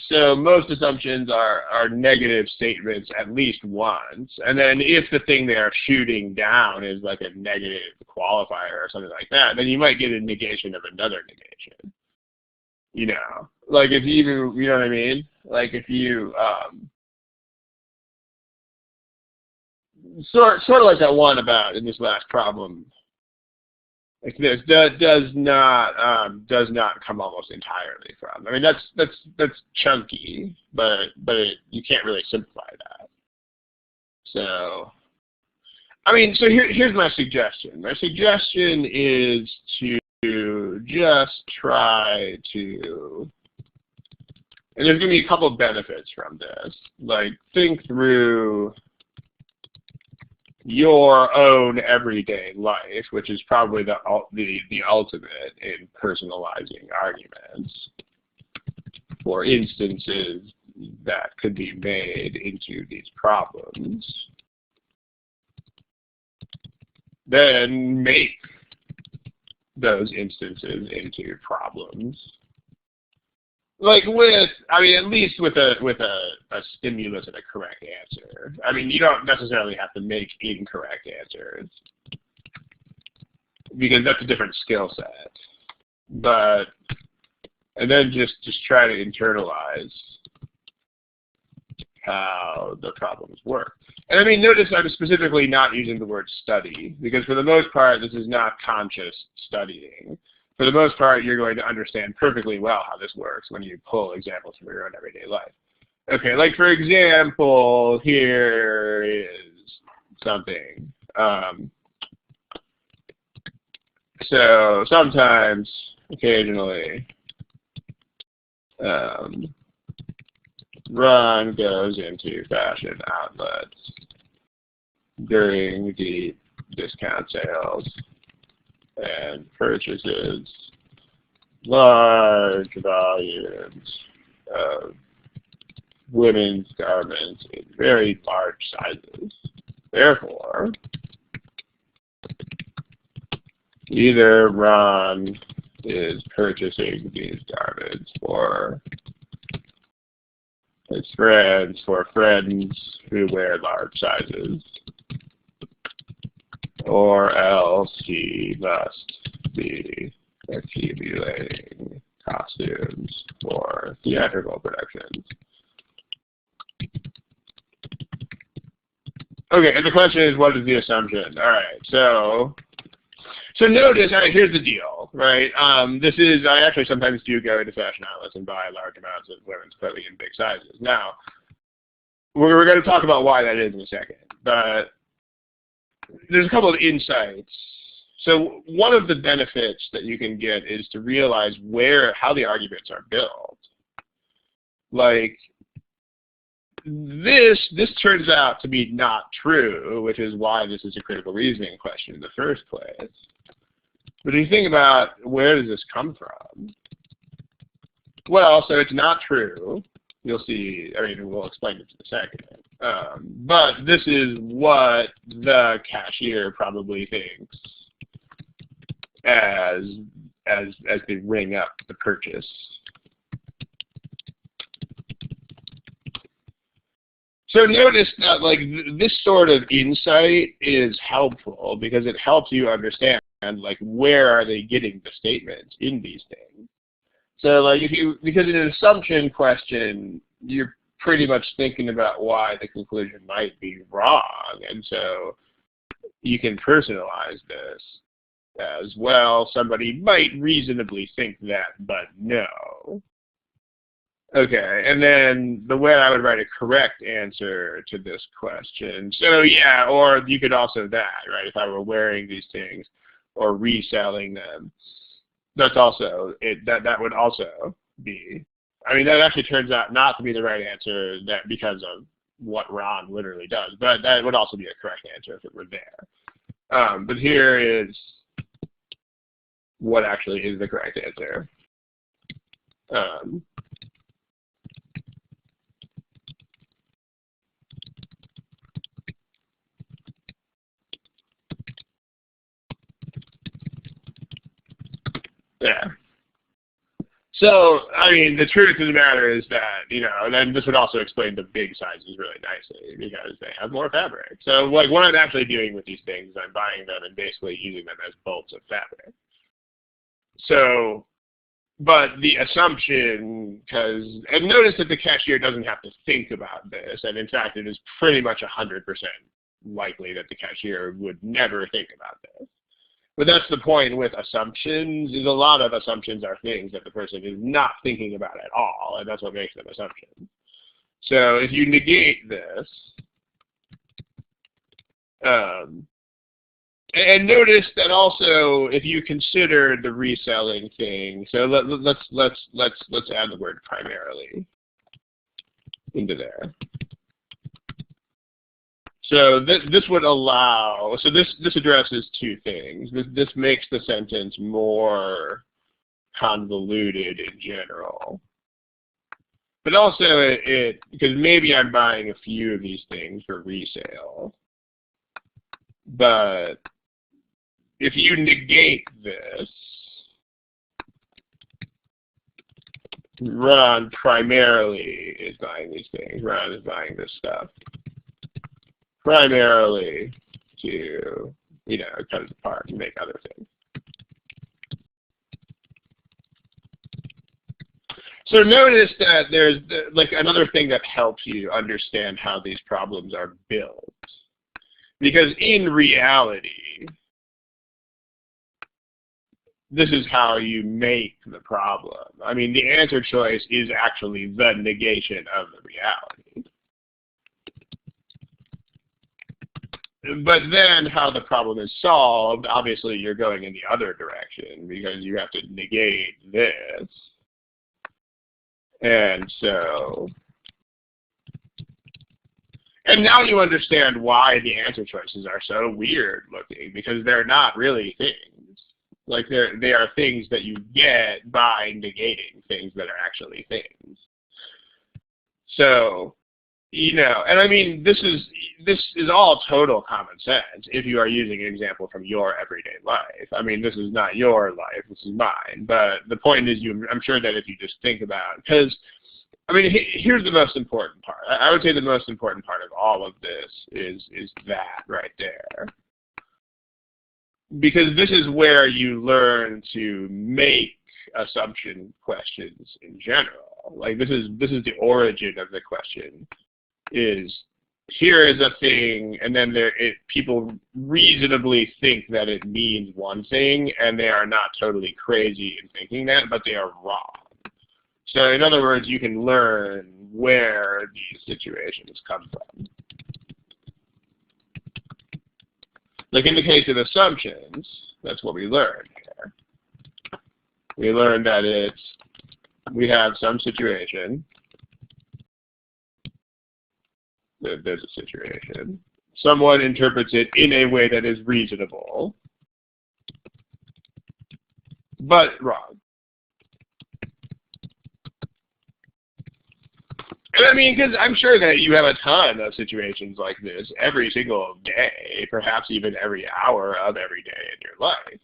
A: So most assumptions are negative statements at least once. And then if the thing they are shooting down is like a negative qualifier or something like that, then you might get a negation of another negation. You know, like if you know what I mean? Like if you, sort of like that one about in this last problem, like this does not come almost entirely from. I mean, that's chunky, but you can't really simplify that. So, I mean, so here's my suggestion. My suggestion is to just try to And there's going to be a couple of benefits from this. Like, think through your own everyday life, which is probably the ultimate in personalizing arguments for instances that could be made into these problems. Then make those instances into problems. Like at least with a stimulus and a correct answer. I mean, you don't necessarily have to make incorrect answers because that's a different skill set. And then just try to internalize how the problems work. And I mean, notice I'm specifically not using the word study because for the most part, this is not conscious studying. For the most part, you're going to understand perfectly well how this works when you pull examples from your own everyday life. Okay, like for example, here is something. So sometimes, occasionally, Ron goes into fashion outlets during the discount sales and purchases large volumes of women's garments in very large sizes. Therefore, either Ron is purchasing these garments for his friends, for friends who wear large sizes, or else he must be accumulating costumes for theatrical productions. Okay, and the question is, what is the assumption? All right, so notice, all right, here's the deal, right? I actually sometimes do go into fashion outlets and buy large amounts of women's clothing in big sizes. Now, we're going to talk about why that is in a second, but there's a couple of insights. So one of the benefits that you can get is to realize how the arguments are built. Like, this turns out to be not true, which is why this is a critical reasoning question in the first place. But if you think about where does this come from? Well, so it's not true. You'll see, I mean, we'll explain it in a second. But this is what the cashier probably thinks as they ring up the purchase. So notice that like this sort of insight is helpful because it helps you understand like where are they getting the statements in these things. So like because in an assumption question, you're pretty much thinking about why the conclusion might be wrong, and so you can personalize this as well. Somebody might reasonably think that, but no. Okay, and then the way I would write a correct answer to this question. So yeah, or you could also that, right? If I were wearing these things or reselling them, that's also that would also be. I mean, that actually turns out not to be the right answer because of what Ron literally does, but that would also be a correct answer if it were there. But here is what actually is the correct answer. Yeah. So, I mean, the truth of the matter is that, and then this would also explain the big sizes really nicely because they have more fabric. So, like, what I'm actually doing with these things is I'm buying them and basically using them as bolts of fabric. So, but the assumption, and notice that the cashier doesn't have to think about this, and in fact, it is pretty much 100% likely that the cashier would never think about this. But that's the point with assumptions, is a lot of assumptions are things that the person is not thinking about at all, and that's what makes them assumptions. So if you negate this, and notice that also if you consider the reselling thing, so let's add the word primarily. into there. So this would allow, so this addresses two things. This makes the sentence more convoluted in general. But also because maybe I'm buying a few of these things for resale. But if you negate this, Ron primarily is buying these things. Ron is buying this stuff primarily to, cut it apart and make other things. So notice that there's like another thing that helps you understand how these problems are built. Because in reality, this is how you make the problem. I mean, the answer choice is actually the negation of the reality. But then how the problem is solved, obviously you're going in the other direction because you have to negate this. And so, and now you understand why the answer choices are so weird looking, because they're not really things. Like they are things that you get by negating things that are actually things. So, and I mean, this is all total common sense if you are using an example from your everyday life. I mean, this is not your life, this is mine. But the point is, I'm sure that if you just think about it, because, I mean, here's the most important part. I would say the most important part of all of this is that right there. Because this is where you learn to make assumption questions in general. Like this is the origin of the question. Is here is a thing, and then people reasonably think that it means one thing, and they are not totally crazy in thinking that, but they are wrong. So in other words, you can learn where these situations come from. Like in the case of assumptions, that's what we learned here. We learned that we have some situation. There's a situation. Someone interprets it in a way that is reasonable, but wrong. And I mean, because I'm sure that you have a ton of situations like this every single day, perhaps even every hour of every day in your life.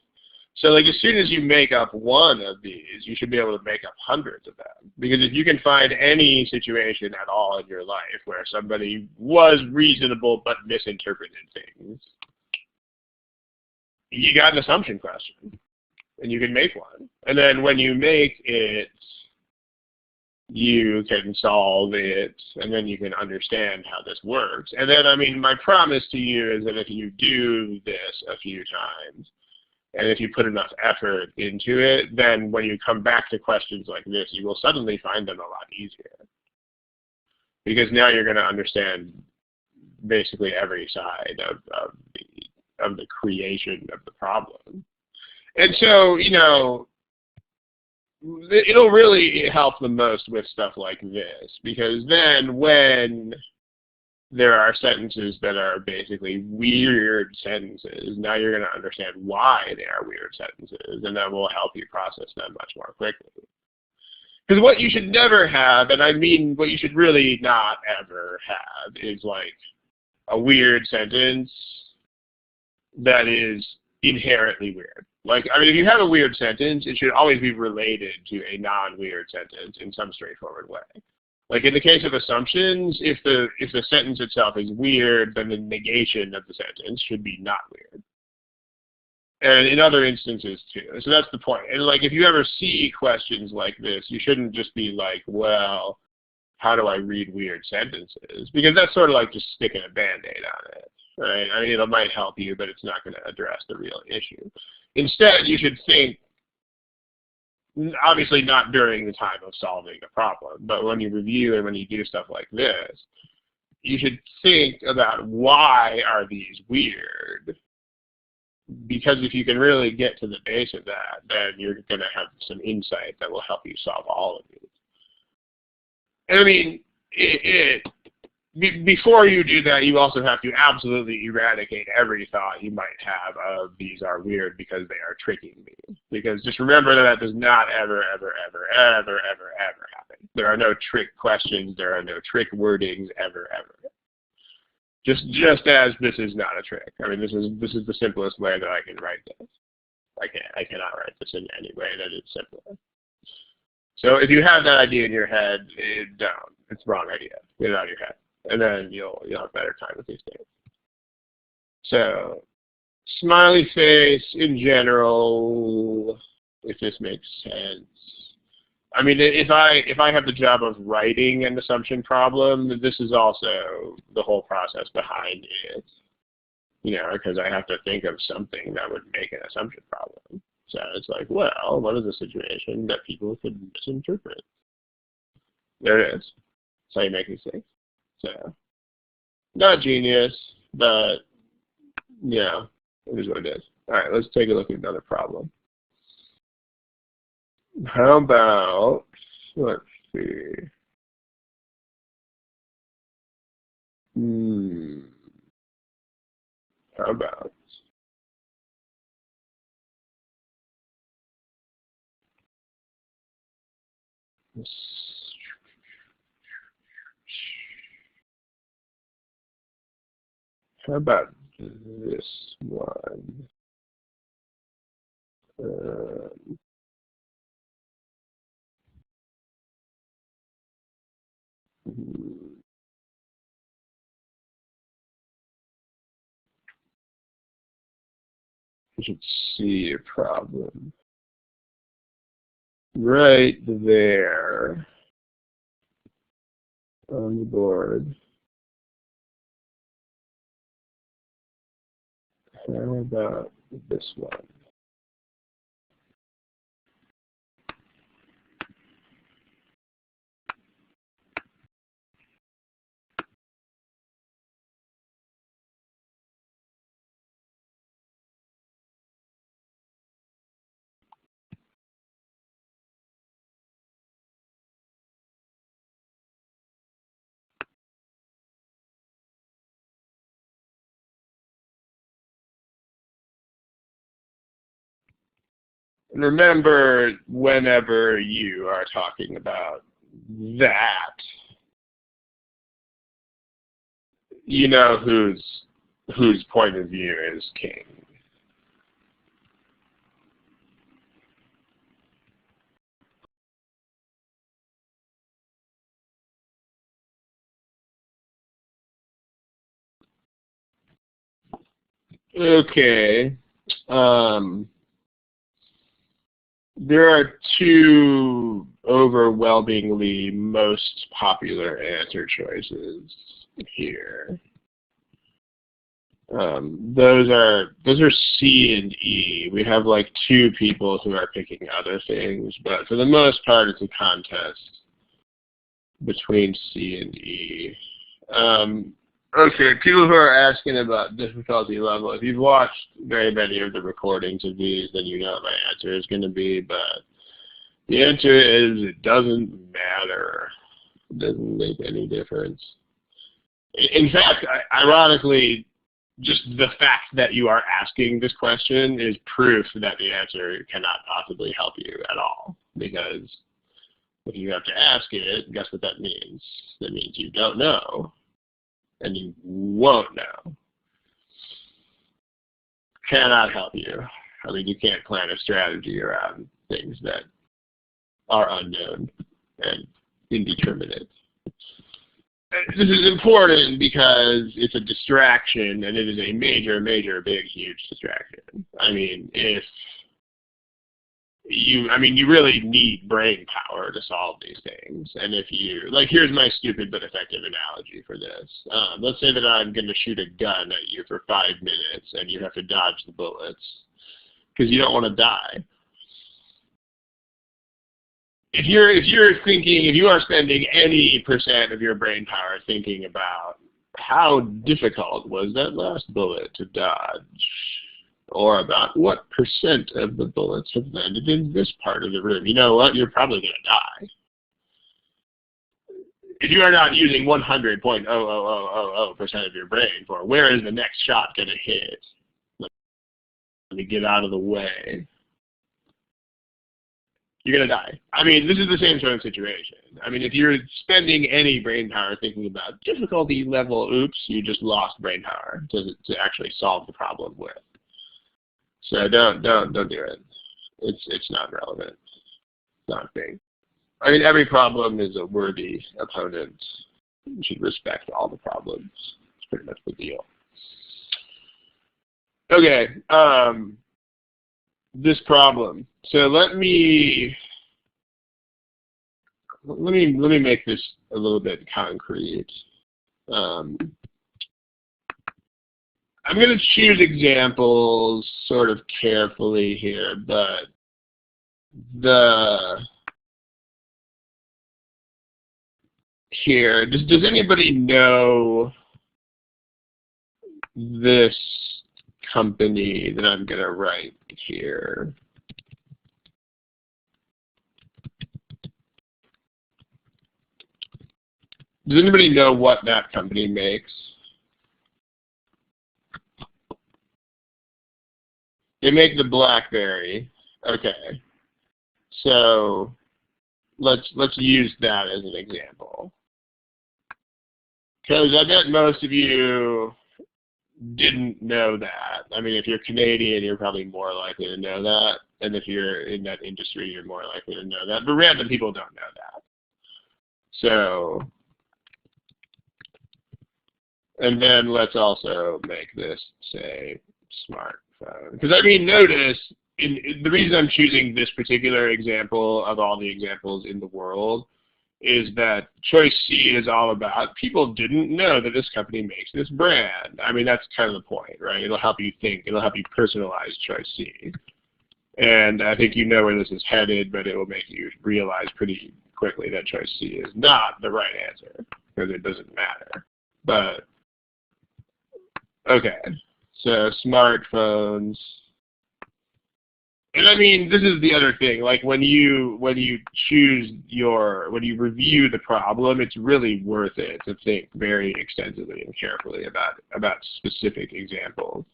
A: So like as soon as you make up one of these, you should be able to make up hundreds of them. Because if you can find any situation at all in your life where somebody was reasonable but misinterpreted things, you got an assumption question. And you can make one. And then when you make it, you can solve it, and then you can understand how this works. And then, I mean, my promise to you is that if you do this a few times, and if you put enough effort into it, then when you come back to questions like this, you will suddenly find them a lot easier. Because now you're going to understand basically every side of the creation of the problem. And so, it'll really help the most with stuff like this, because then when there are sentences that are basically weird sentences, now you're going to understand why they are weird sentences, and that will help you process them much more quickly. Because what you should never have, and I mean what you should really not ever have, is like a weird sentence that is inherently weird. Like, I mean, if you have a weird sentence, it should always be related to a non-weird sentence in some straightforward way. Like in the case of assumptions, if the sentence itself is weird, then the negation of the sentence should be not weird. And in other instances too. So that's the point. And like if you ever see questions like this, you shouldn't just be like, well, how do I read weird sentences? Because that's sort of like just sticking a Band-Aid on it. Right? I mean, it might help you, but it's not going to address the real issue. Instead, you should think, obviously not during the time of solving a problem, but when you review and when you do stuff like this, you should think about why are these weird? Because if you can really get to the base of that, then you're going to have some insight that will help you solve all of these. And I mean, before you do that, you also have to absolutely eradicate every thought you might have of these are weird because they are tricking me. Because just remember that does not ever, ever, ever, ever, ever, ever happen. There are no trick questions. There are no trick wordings ever, ever. Just as this is not a trick. I mean, this is the simplest way that I can write this. I cannot write this in any way that is simpler. So if you have that idea in your head, don't. It's the wrong idea. Get it out of your head. And then you'll have better time with these things. So, smiley face in general, if this makes sense. I mean, if I have the job of writing an assumption problem, this is also the whole process behind it. You know, because I have to think of something that would make an assumption problem. So it's like, well, what is a situation that people could misinterpret? There it is. That's how you make these things. So, not genius, but, yeah, it is what it is. All right, let's take a look at another problem. How about, let's see. How about, how about this one? You should see a problem right there on the board. How about this one? And remember, whenever you are talking about that, you know whose point of view is king. Okay. There are two overwhelmingly most popular answer choices here. Those are C and E. We have like two people who are picking other things, but for the most part, it's a contest between C and E. Okay, people who are asking about difficulty level, if you've watched very many of the recordings of these, then you know what my answer is going to be, but the answer is it doesn't matter. It doesn't make any difference. In fact, ironically, just the fact that you are asking this question is proof that the answer cannot possibly help you at all, because if you have to ask it, guess what that means? That means you don't know. And you won't know. Cannot help you. I mean, you can't plan a strategy around things that are unknown and indeterminate. This is important because it's a distraction, and it is a major, major, big, huge distraction. I mean, you really need brain power to solve these things. And if you, like, here's my stupid but effective analogy for this. Let's say that I'm going to shoot a gun at you for 5 minutes and you have to dodge the bullets because you don't want to die. If you are spending any % of your brain power thinking about how difficult was that last bullet to dodge, or about what % of the bullets have landed in this part of the room, you know what? You're probably going to die. if you are not using 100.00000% of your brain for where is the next shot going to hit, let me get out of the way, you're going to die. I mean, this is the same sort of situation. I mean, if you're spending any brain power thinking about difficulty level, oops, you just lost brain power to actually solve the problem with. So don't do it. It's not relevant. It's not big. I mean, every problem is a worthy opponent. You should respect all the problems. It's pretty much the deal. Okay, this problem. So let me make this a little bit concrete. I'm going to choose examples sort of carefully here, but does anybody know this company that I'm going to write here? Does anybody know what that company makes? They make the BlackBerry. Okay. So let's use that as an example. Because I bet most of you didn't know that. I mean, if you're Canadian, you're probably more likely to know that. And if you're in that industry, you're more likely to know that. But random people don't know that. So, and then let's also make this, say, smartphone. Because, I mean, notice, the reason I'm choosing this particular example of all the examples in the world is that choice C is all about people didn't know that this company makes this brand. I mean, that's kind of the point, right? It'll help you think. It'll help you personalize choice C. And I think you know where this is headed, but it will make you realize pretty quickly that choice C is not the right answer because it doesn't matter. But, okay, so smartphones. And I mean, this is the other thing. Like when you review the problem, it's really worth it to think very extensively and carefully about specific examples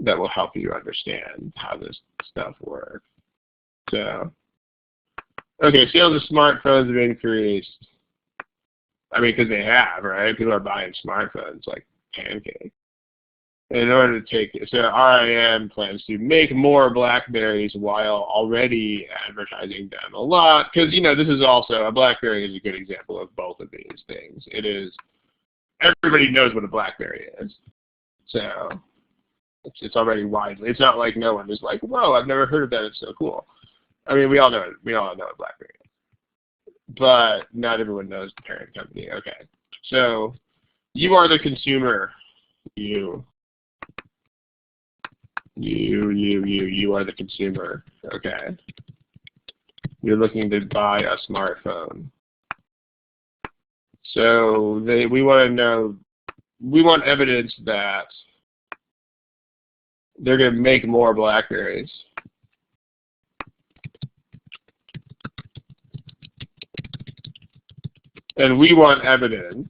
A: that will help you understand how this stuff works. So, okay, sales of smartphones have increased. I mean, because they have, right? People are buying smartphones like pancakes. In order to take it, so RIM plans to make more BlackBerries while already advertising them a lot. Because, you know, this is also, a BlackBerry is a good example of both of these things. It is, everybody knows what a BlackBerry is. So, it's already widely, it's not like no one is like, whoa, I've never heard of that, it's so cool. I mean, we all know what BlackBerry is. But not everyone knows the parent company. Okay. So, you are the consumer. You are the consumer, okay? You're looking to buy a smartphone. So we want to know, we want evidence that they're going to make more BlackBerries. And we want evidence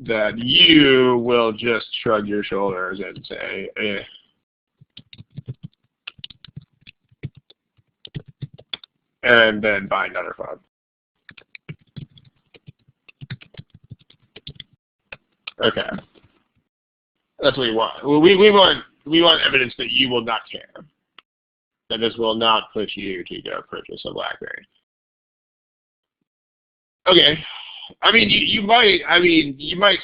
A: that you will just shrug your shoulders and say, eh. And then buy another phone. Okay. That's what we want. Well, we want evidence that you will not care. That this will not push you to go purchase a BlackBerry. Okay. I mean, you might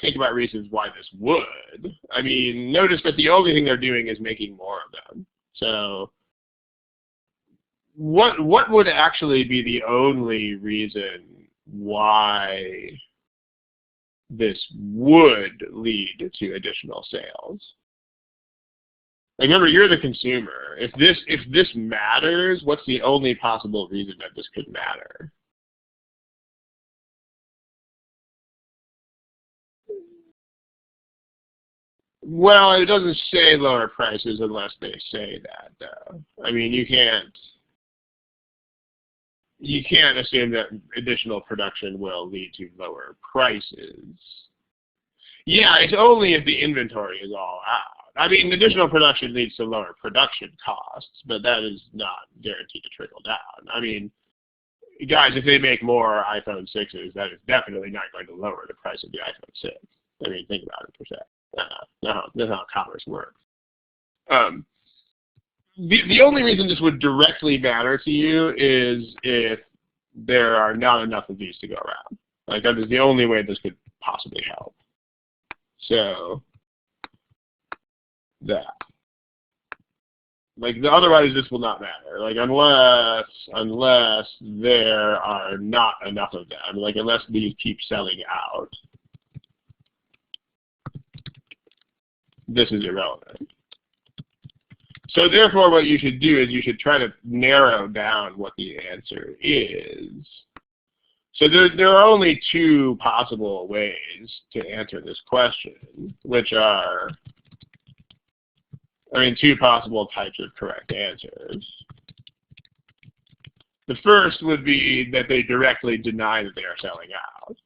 A: think about reasons why this would. I mean, notice that the only thing they're doing is making more of them. So, what would actually be the only reason why this would lead to additional sales? Like, remember, you're the consumer. If this matters, what's the only possible reason that this could matter? Well, it doesn't say lower prices unless they say that, though. I mean, you can't. you can't assume that additional production will lead to lower prices. Yeah, it's only if the inventory is all out. I mean, additional production leads to lower production costs, but that is not guaranteed to trickle down. I mean, guys, if they make more iPhone 6s, that is definitely not going to lower the price of the iPhone 6. I mean, think about it for a second. That's how commerce works. The only reason this would directly matter to you is if there are not enough of these to go around. Like, that is the only way this could possibly help. So, that. Like, otherwise this will not matter. Like, unless there are not enough of them. Like, unless these keep selling out, this is irrelevant. So therefore, what you should do is you should try to narrow down what the answer is. So there are only two possible ways to answer this question, which are, two possible types of correct answers. The first would be that they directly deny that they are selling out.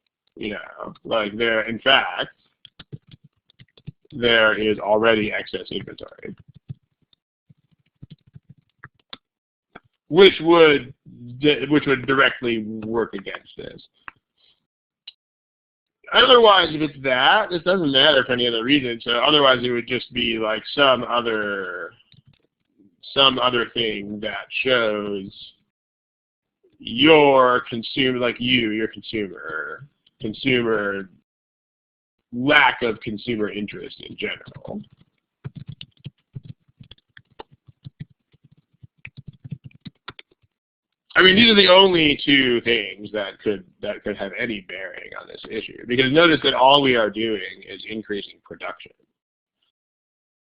A: Like in fact, there is already excess inventory. Which would directly work against this. Otherwise, if it's that, this doesn't matter for any other reason. So otherwise, it would just be like some other thing that shows your consumer, like your consumer lack of consumer interest in general. These are the only two things that could have any bearing on this issue. Because notice that all we are doing is increasing production.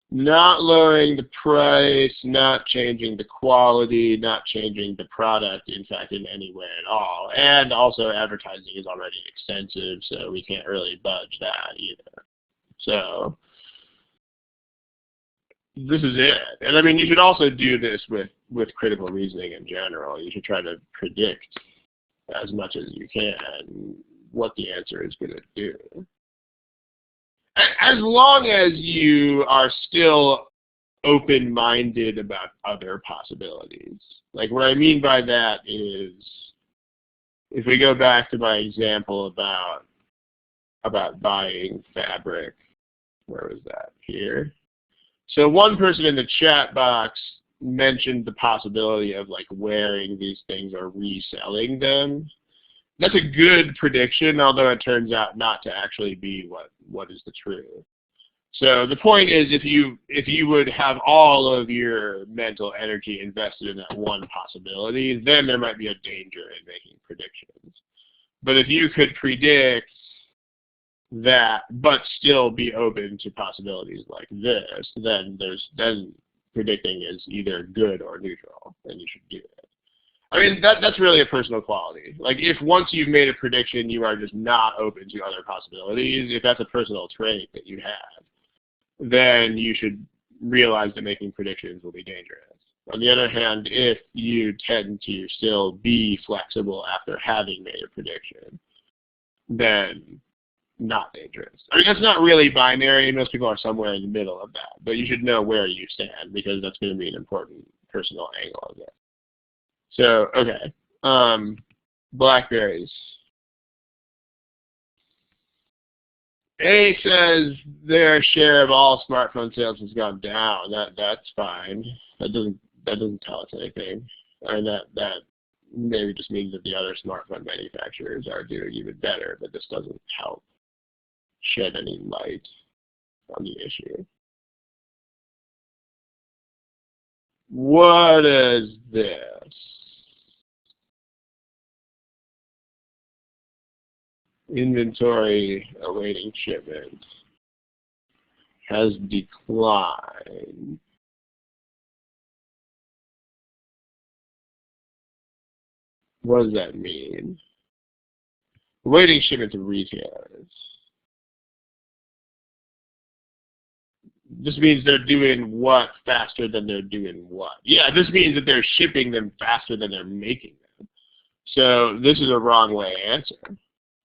A: Not lowering the price, not changing the quality, not changing the product, in fact, in any way at all. And also advertising is already extensive, so we can't really budge that either. So this is it. And you should also do this with critical reasoning in general. You should try to predict as much as you can what the answer is going to do. As long as you are still open-minded about other possibilities. Like, what I mean by that is, if we go back to my example about buying fabric, where was that? Here. So one person in the chat box mentioned the possibility of like wearing these things or reselling them. That's a good prediction, although it turns out not to actually be what is the truth. So the point is, if you would have all of your mental energy invested in that one possibility, then there might be a danger in making predictions. But if you could predict that, but still be open to possibilities like this, then predicting is either good or neutral, and you should do it. That's really a personal quality. Like, if once you've made a prediction, you are just not open to other possibilities, if that's a personal trait that you have, then you should realize that making predictions will be dangerous. On the other hand, if you tend to still be flexible after having made a prediction, then not dangerous. That's not really binary. Most people are somewhere in the middle of that. But you should know where you stand, because that's going to be an important personal angle of it. So, okay. Blackberries. A says their share of all smartphone sales has gone down. That's fine. That doesn't tell us anything. That maybe just means that the other smartphone manufacturers are doing even better, but this doesn't help shed any light on the issue. What is this? Inventory awaiting shipment has declined. What does that mean? Awaiting shipment to retailers. This means they're doing what faster than they're doing what? Yeah, this means that they're shipping them faster than they're making them. So this is a wrong way answer.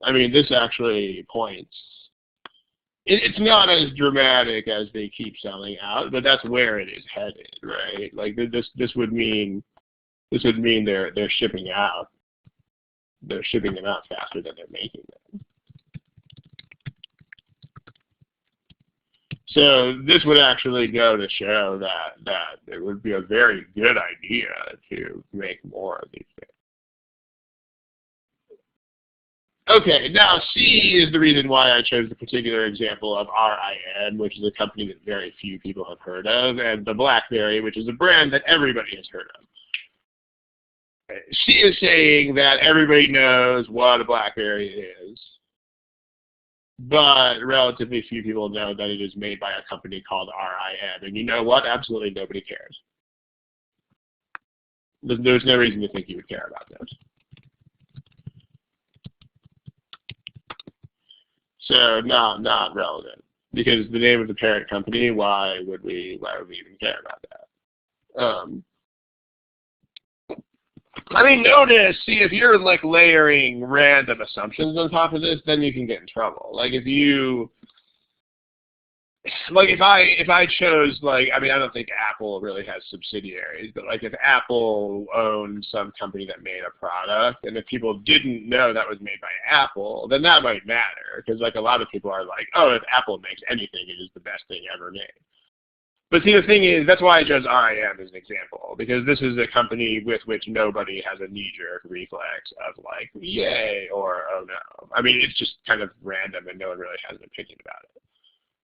A: I mean, this actually points. It's not as dramatic as they keep selling out, but that's where it is headed, right? Like this would mean they're shipping out. They're shipping them out faster than they're making them. So this would actually go to show that it would be a very good idea to make more of these things. Okay, now C is the reason why I chose the particular example of RIM, which is a company that very few people have heard of, and the BlackBerry, which is a brand that everybody has heard of. She is saying that everybody knows what a BlackBerry is, but relatively few people know that it is made by a company called RIM. And you know what? Absolutely nobody cares. There's no reason to think you would care about those. So not relevant, because the name of the parent company. Why would we even care about that? I mean, notice, see, if you're like layering random assumptions on top of this, then you can get in trouble. Like if I chose, like, I mean, I don't think Apple really has subsidiaries, but like if Apple owned some company that made a product, and if people didn't know that was made by Apple, then that might matter, because like a lot of people are like, oh, if Apple makes anything, it is the best thing ever made. But see, the thing is, that's why I chose RIM as an example, because this is a company with which nobody has a knee-jerk reflex of like, yay, or oh no. I mean, it's just kind of random and no one really has an opinion about it.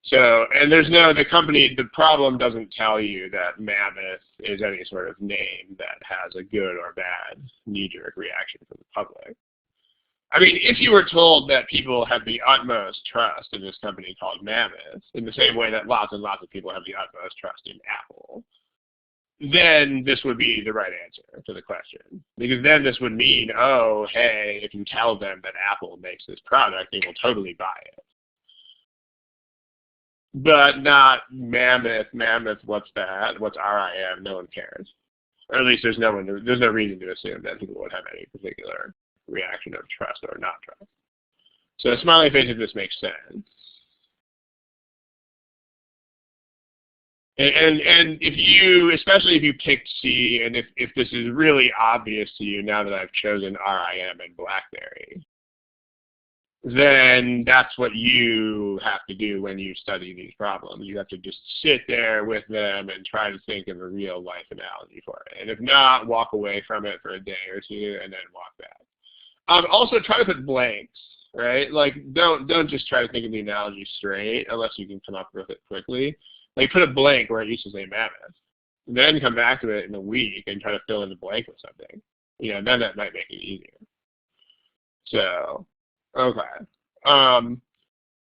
A: So, and the problem doesn't tell you that Mammoth is any sort of name that has a good or bad knee-jerk reaction from the public. I mean, if you were told that people have the utmost trust in this company called Mammoth, in the same way that lots and lots of people have the utmost trust in Apple, then this would be the right answer to the question. Because then this would mean, oh, hey, if you tell them that Apple makes this product, they will totally buy it. But not Mammoth. Mammoth, what's that? What's RIM? No one cares. Or at least there's no reason to assume that people would have any particular reaction of trust or not trust. So a smiley face, if this makes sense. And if you, especially if you picked C, and if this is really obvious to you now that I've chosen RIM and BlackBerry, then that's what you have to do when you study these problems. You have to just sit there with them and try to think of a real life analogy for it. And if not, walk away from it for a day or two and then walk back. Also, try to put blanks, right? Like, don't just try to think of the analogy straight unless you can come up with it quickly. Like, put a blank where it used to say Mammoth. Then come back to it in a week and try to fill in the blank with something. You know, then that might make it easier. So, okay.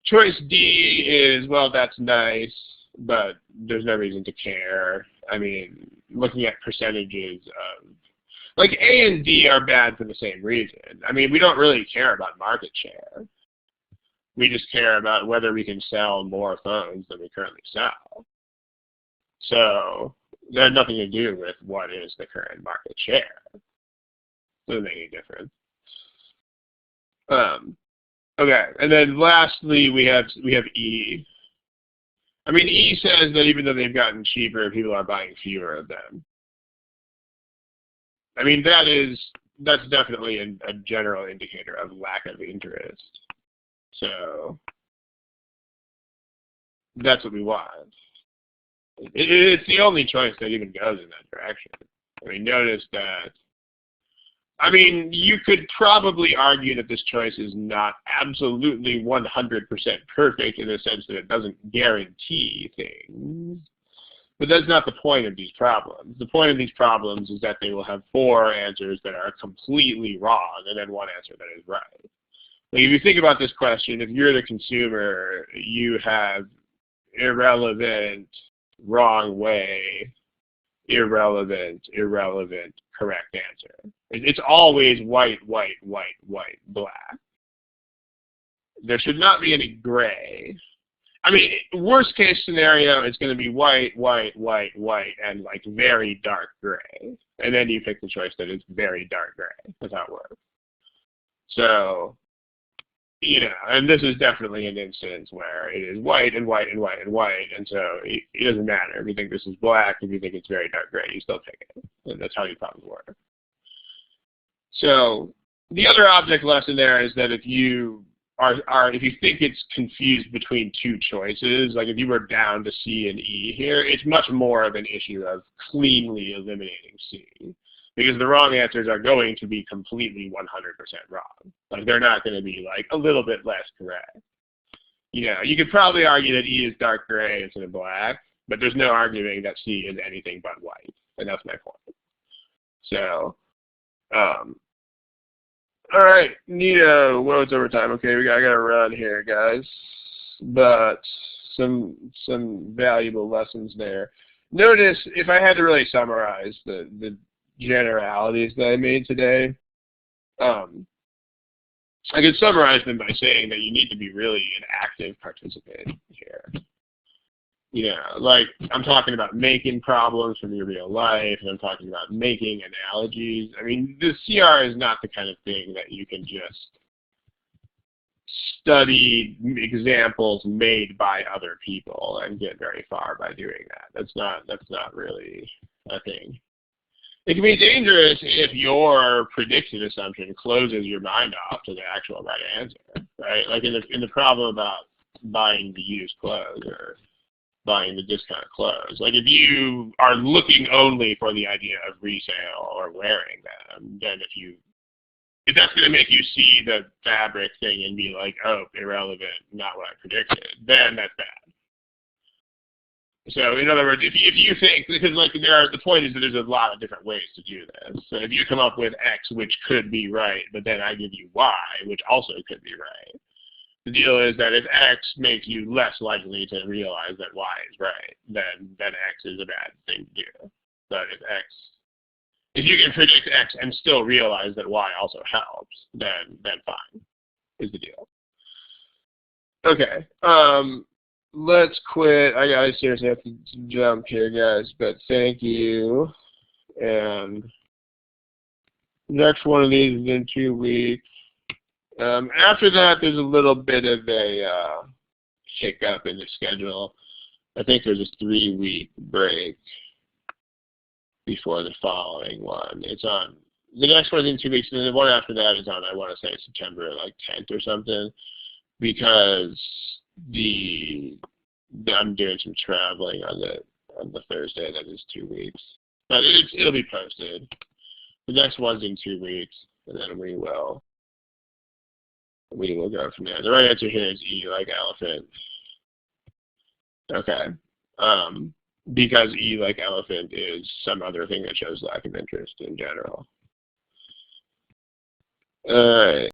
A: Choice D is, well, that's nice, but there's no reason to care. I mean, looking at percentages of, like, A and D are bad for the same reason. I mean, we don't really care about market share. We just care about whether we can sell more phones than we currently sell. So that has nothing to do with what is the current market share. Doesn't make any difference. Okay, and then lastly we have E. I mean, E says that even though they've gotten cheaper, people are buying fewer of them. I mean, that's definitely a general indicator of lack of interest. So that's what we want. It's the only choice that even goes in that direction. I mean, notice that, I mean, you could probably argue that this choice is not absolutely 100% perfect in the sense that it doesn't guarantee things. But that's not the point of these problems. The point of these problems is that they will have 4 answers that are completely wrong and then 1 answer that is right. Like if you think about this question, if you're the consumer, you have irrelevant, wrong way, irrelevant, correct answer. It's always white, white, white, white, black. There should not be any gray. I mean, worst case scenario, it's going to be white, white, white, white, and like very dark gray. And then you pick the choice that is very dark gray. That's how it works. So, you know, and this is definitely an instance where it is white and white and white and white, and so it doesn't matter. If you think this is black, if you think it's very dark gray, you still pick it. And that's how these problems work. So the other object lesson there is that if you if you think it's confused between two choices, like if you were down to C and E here, it's much more of an issue of cleanly eliminating C. Because the wrong answers are going to be completely 100% wrong. Like they're not going to be like a little bit less correct. You know, you could probably argue that E is dark gray instead of black, but there's no arguing that C is anything but white. And that's my point. So, all right, Nito, well, it's overtime. Okay, I gotta run here, guys. But some valuable lessons there. Notice, if I had to really summarize the generalities that I made today, I could summarize them by saying that you need to be really an active participant here. You know, like I'm talking about making problems from your real life, and I'm talking about making analogies. I mean, the CR is not the kind of thing that you can just study examples made by other people and get very far by doing that. That's not really a thing. It can be dangerous if your prediction assumption closes your mind off to the actual right answer, right? Like in the problem about buying the used clothes or buying the discount clothes. Like if you are looking only for the idea of resale or wearing them, then if that's going to make you see the fabric thing and be like, oh, irrelevant, not what I predicted, then that's bad. So in other words, if you think, because like the point is that there's a lot of different ways to do this. So if you come up with X, which could be right, but then I give you Y, which also could be right, the deal is that if X makes you less likely to realize that Y is right, then X is a bad thing to do. But if you can predict X and still realize that Y also helps, then fine, is the deal. Okay. Let's quit. I seriously have to jump here, guys, but thank you. And next one of these is in 2 weeks. After that, there's a little bit of a hiccup in the schedule. I think there's a 3-week break before the following one. It's on, the next one's in 2 weeks, and the one after that is on, I want to say, September like 10th or something, because I'm doing some traveling on the Thursday. That is 2 weeks, but it'll be posted. The next one's in 2 weeks, and then we will go from there. The right answer here is E, like elephant. Okay, because E, like elephant, is some other thing that shows lack of interest in general. All right.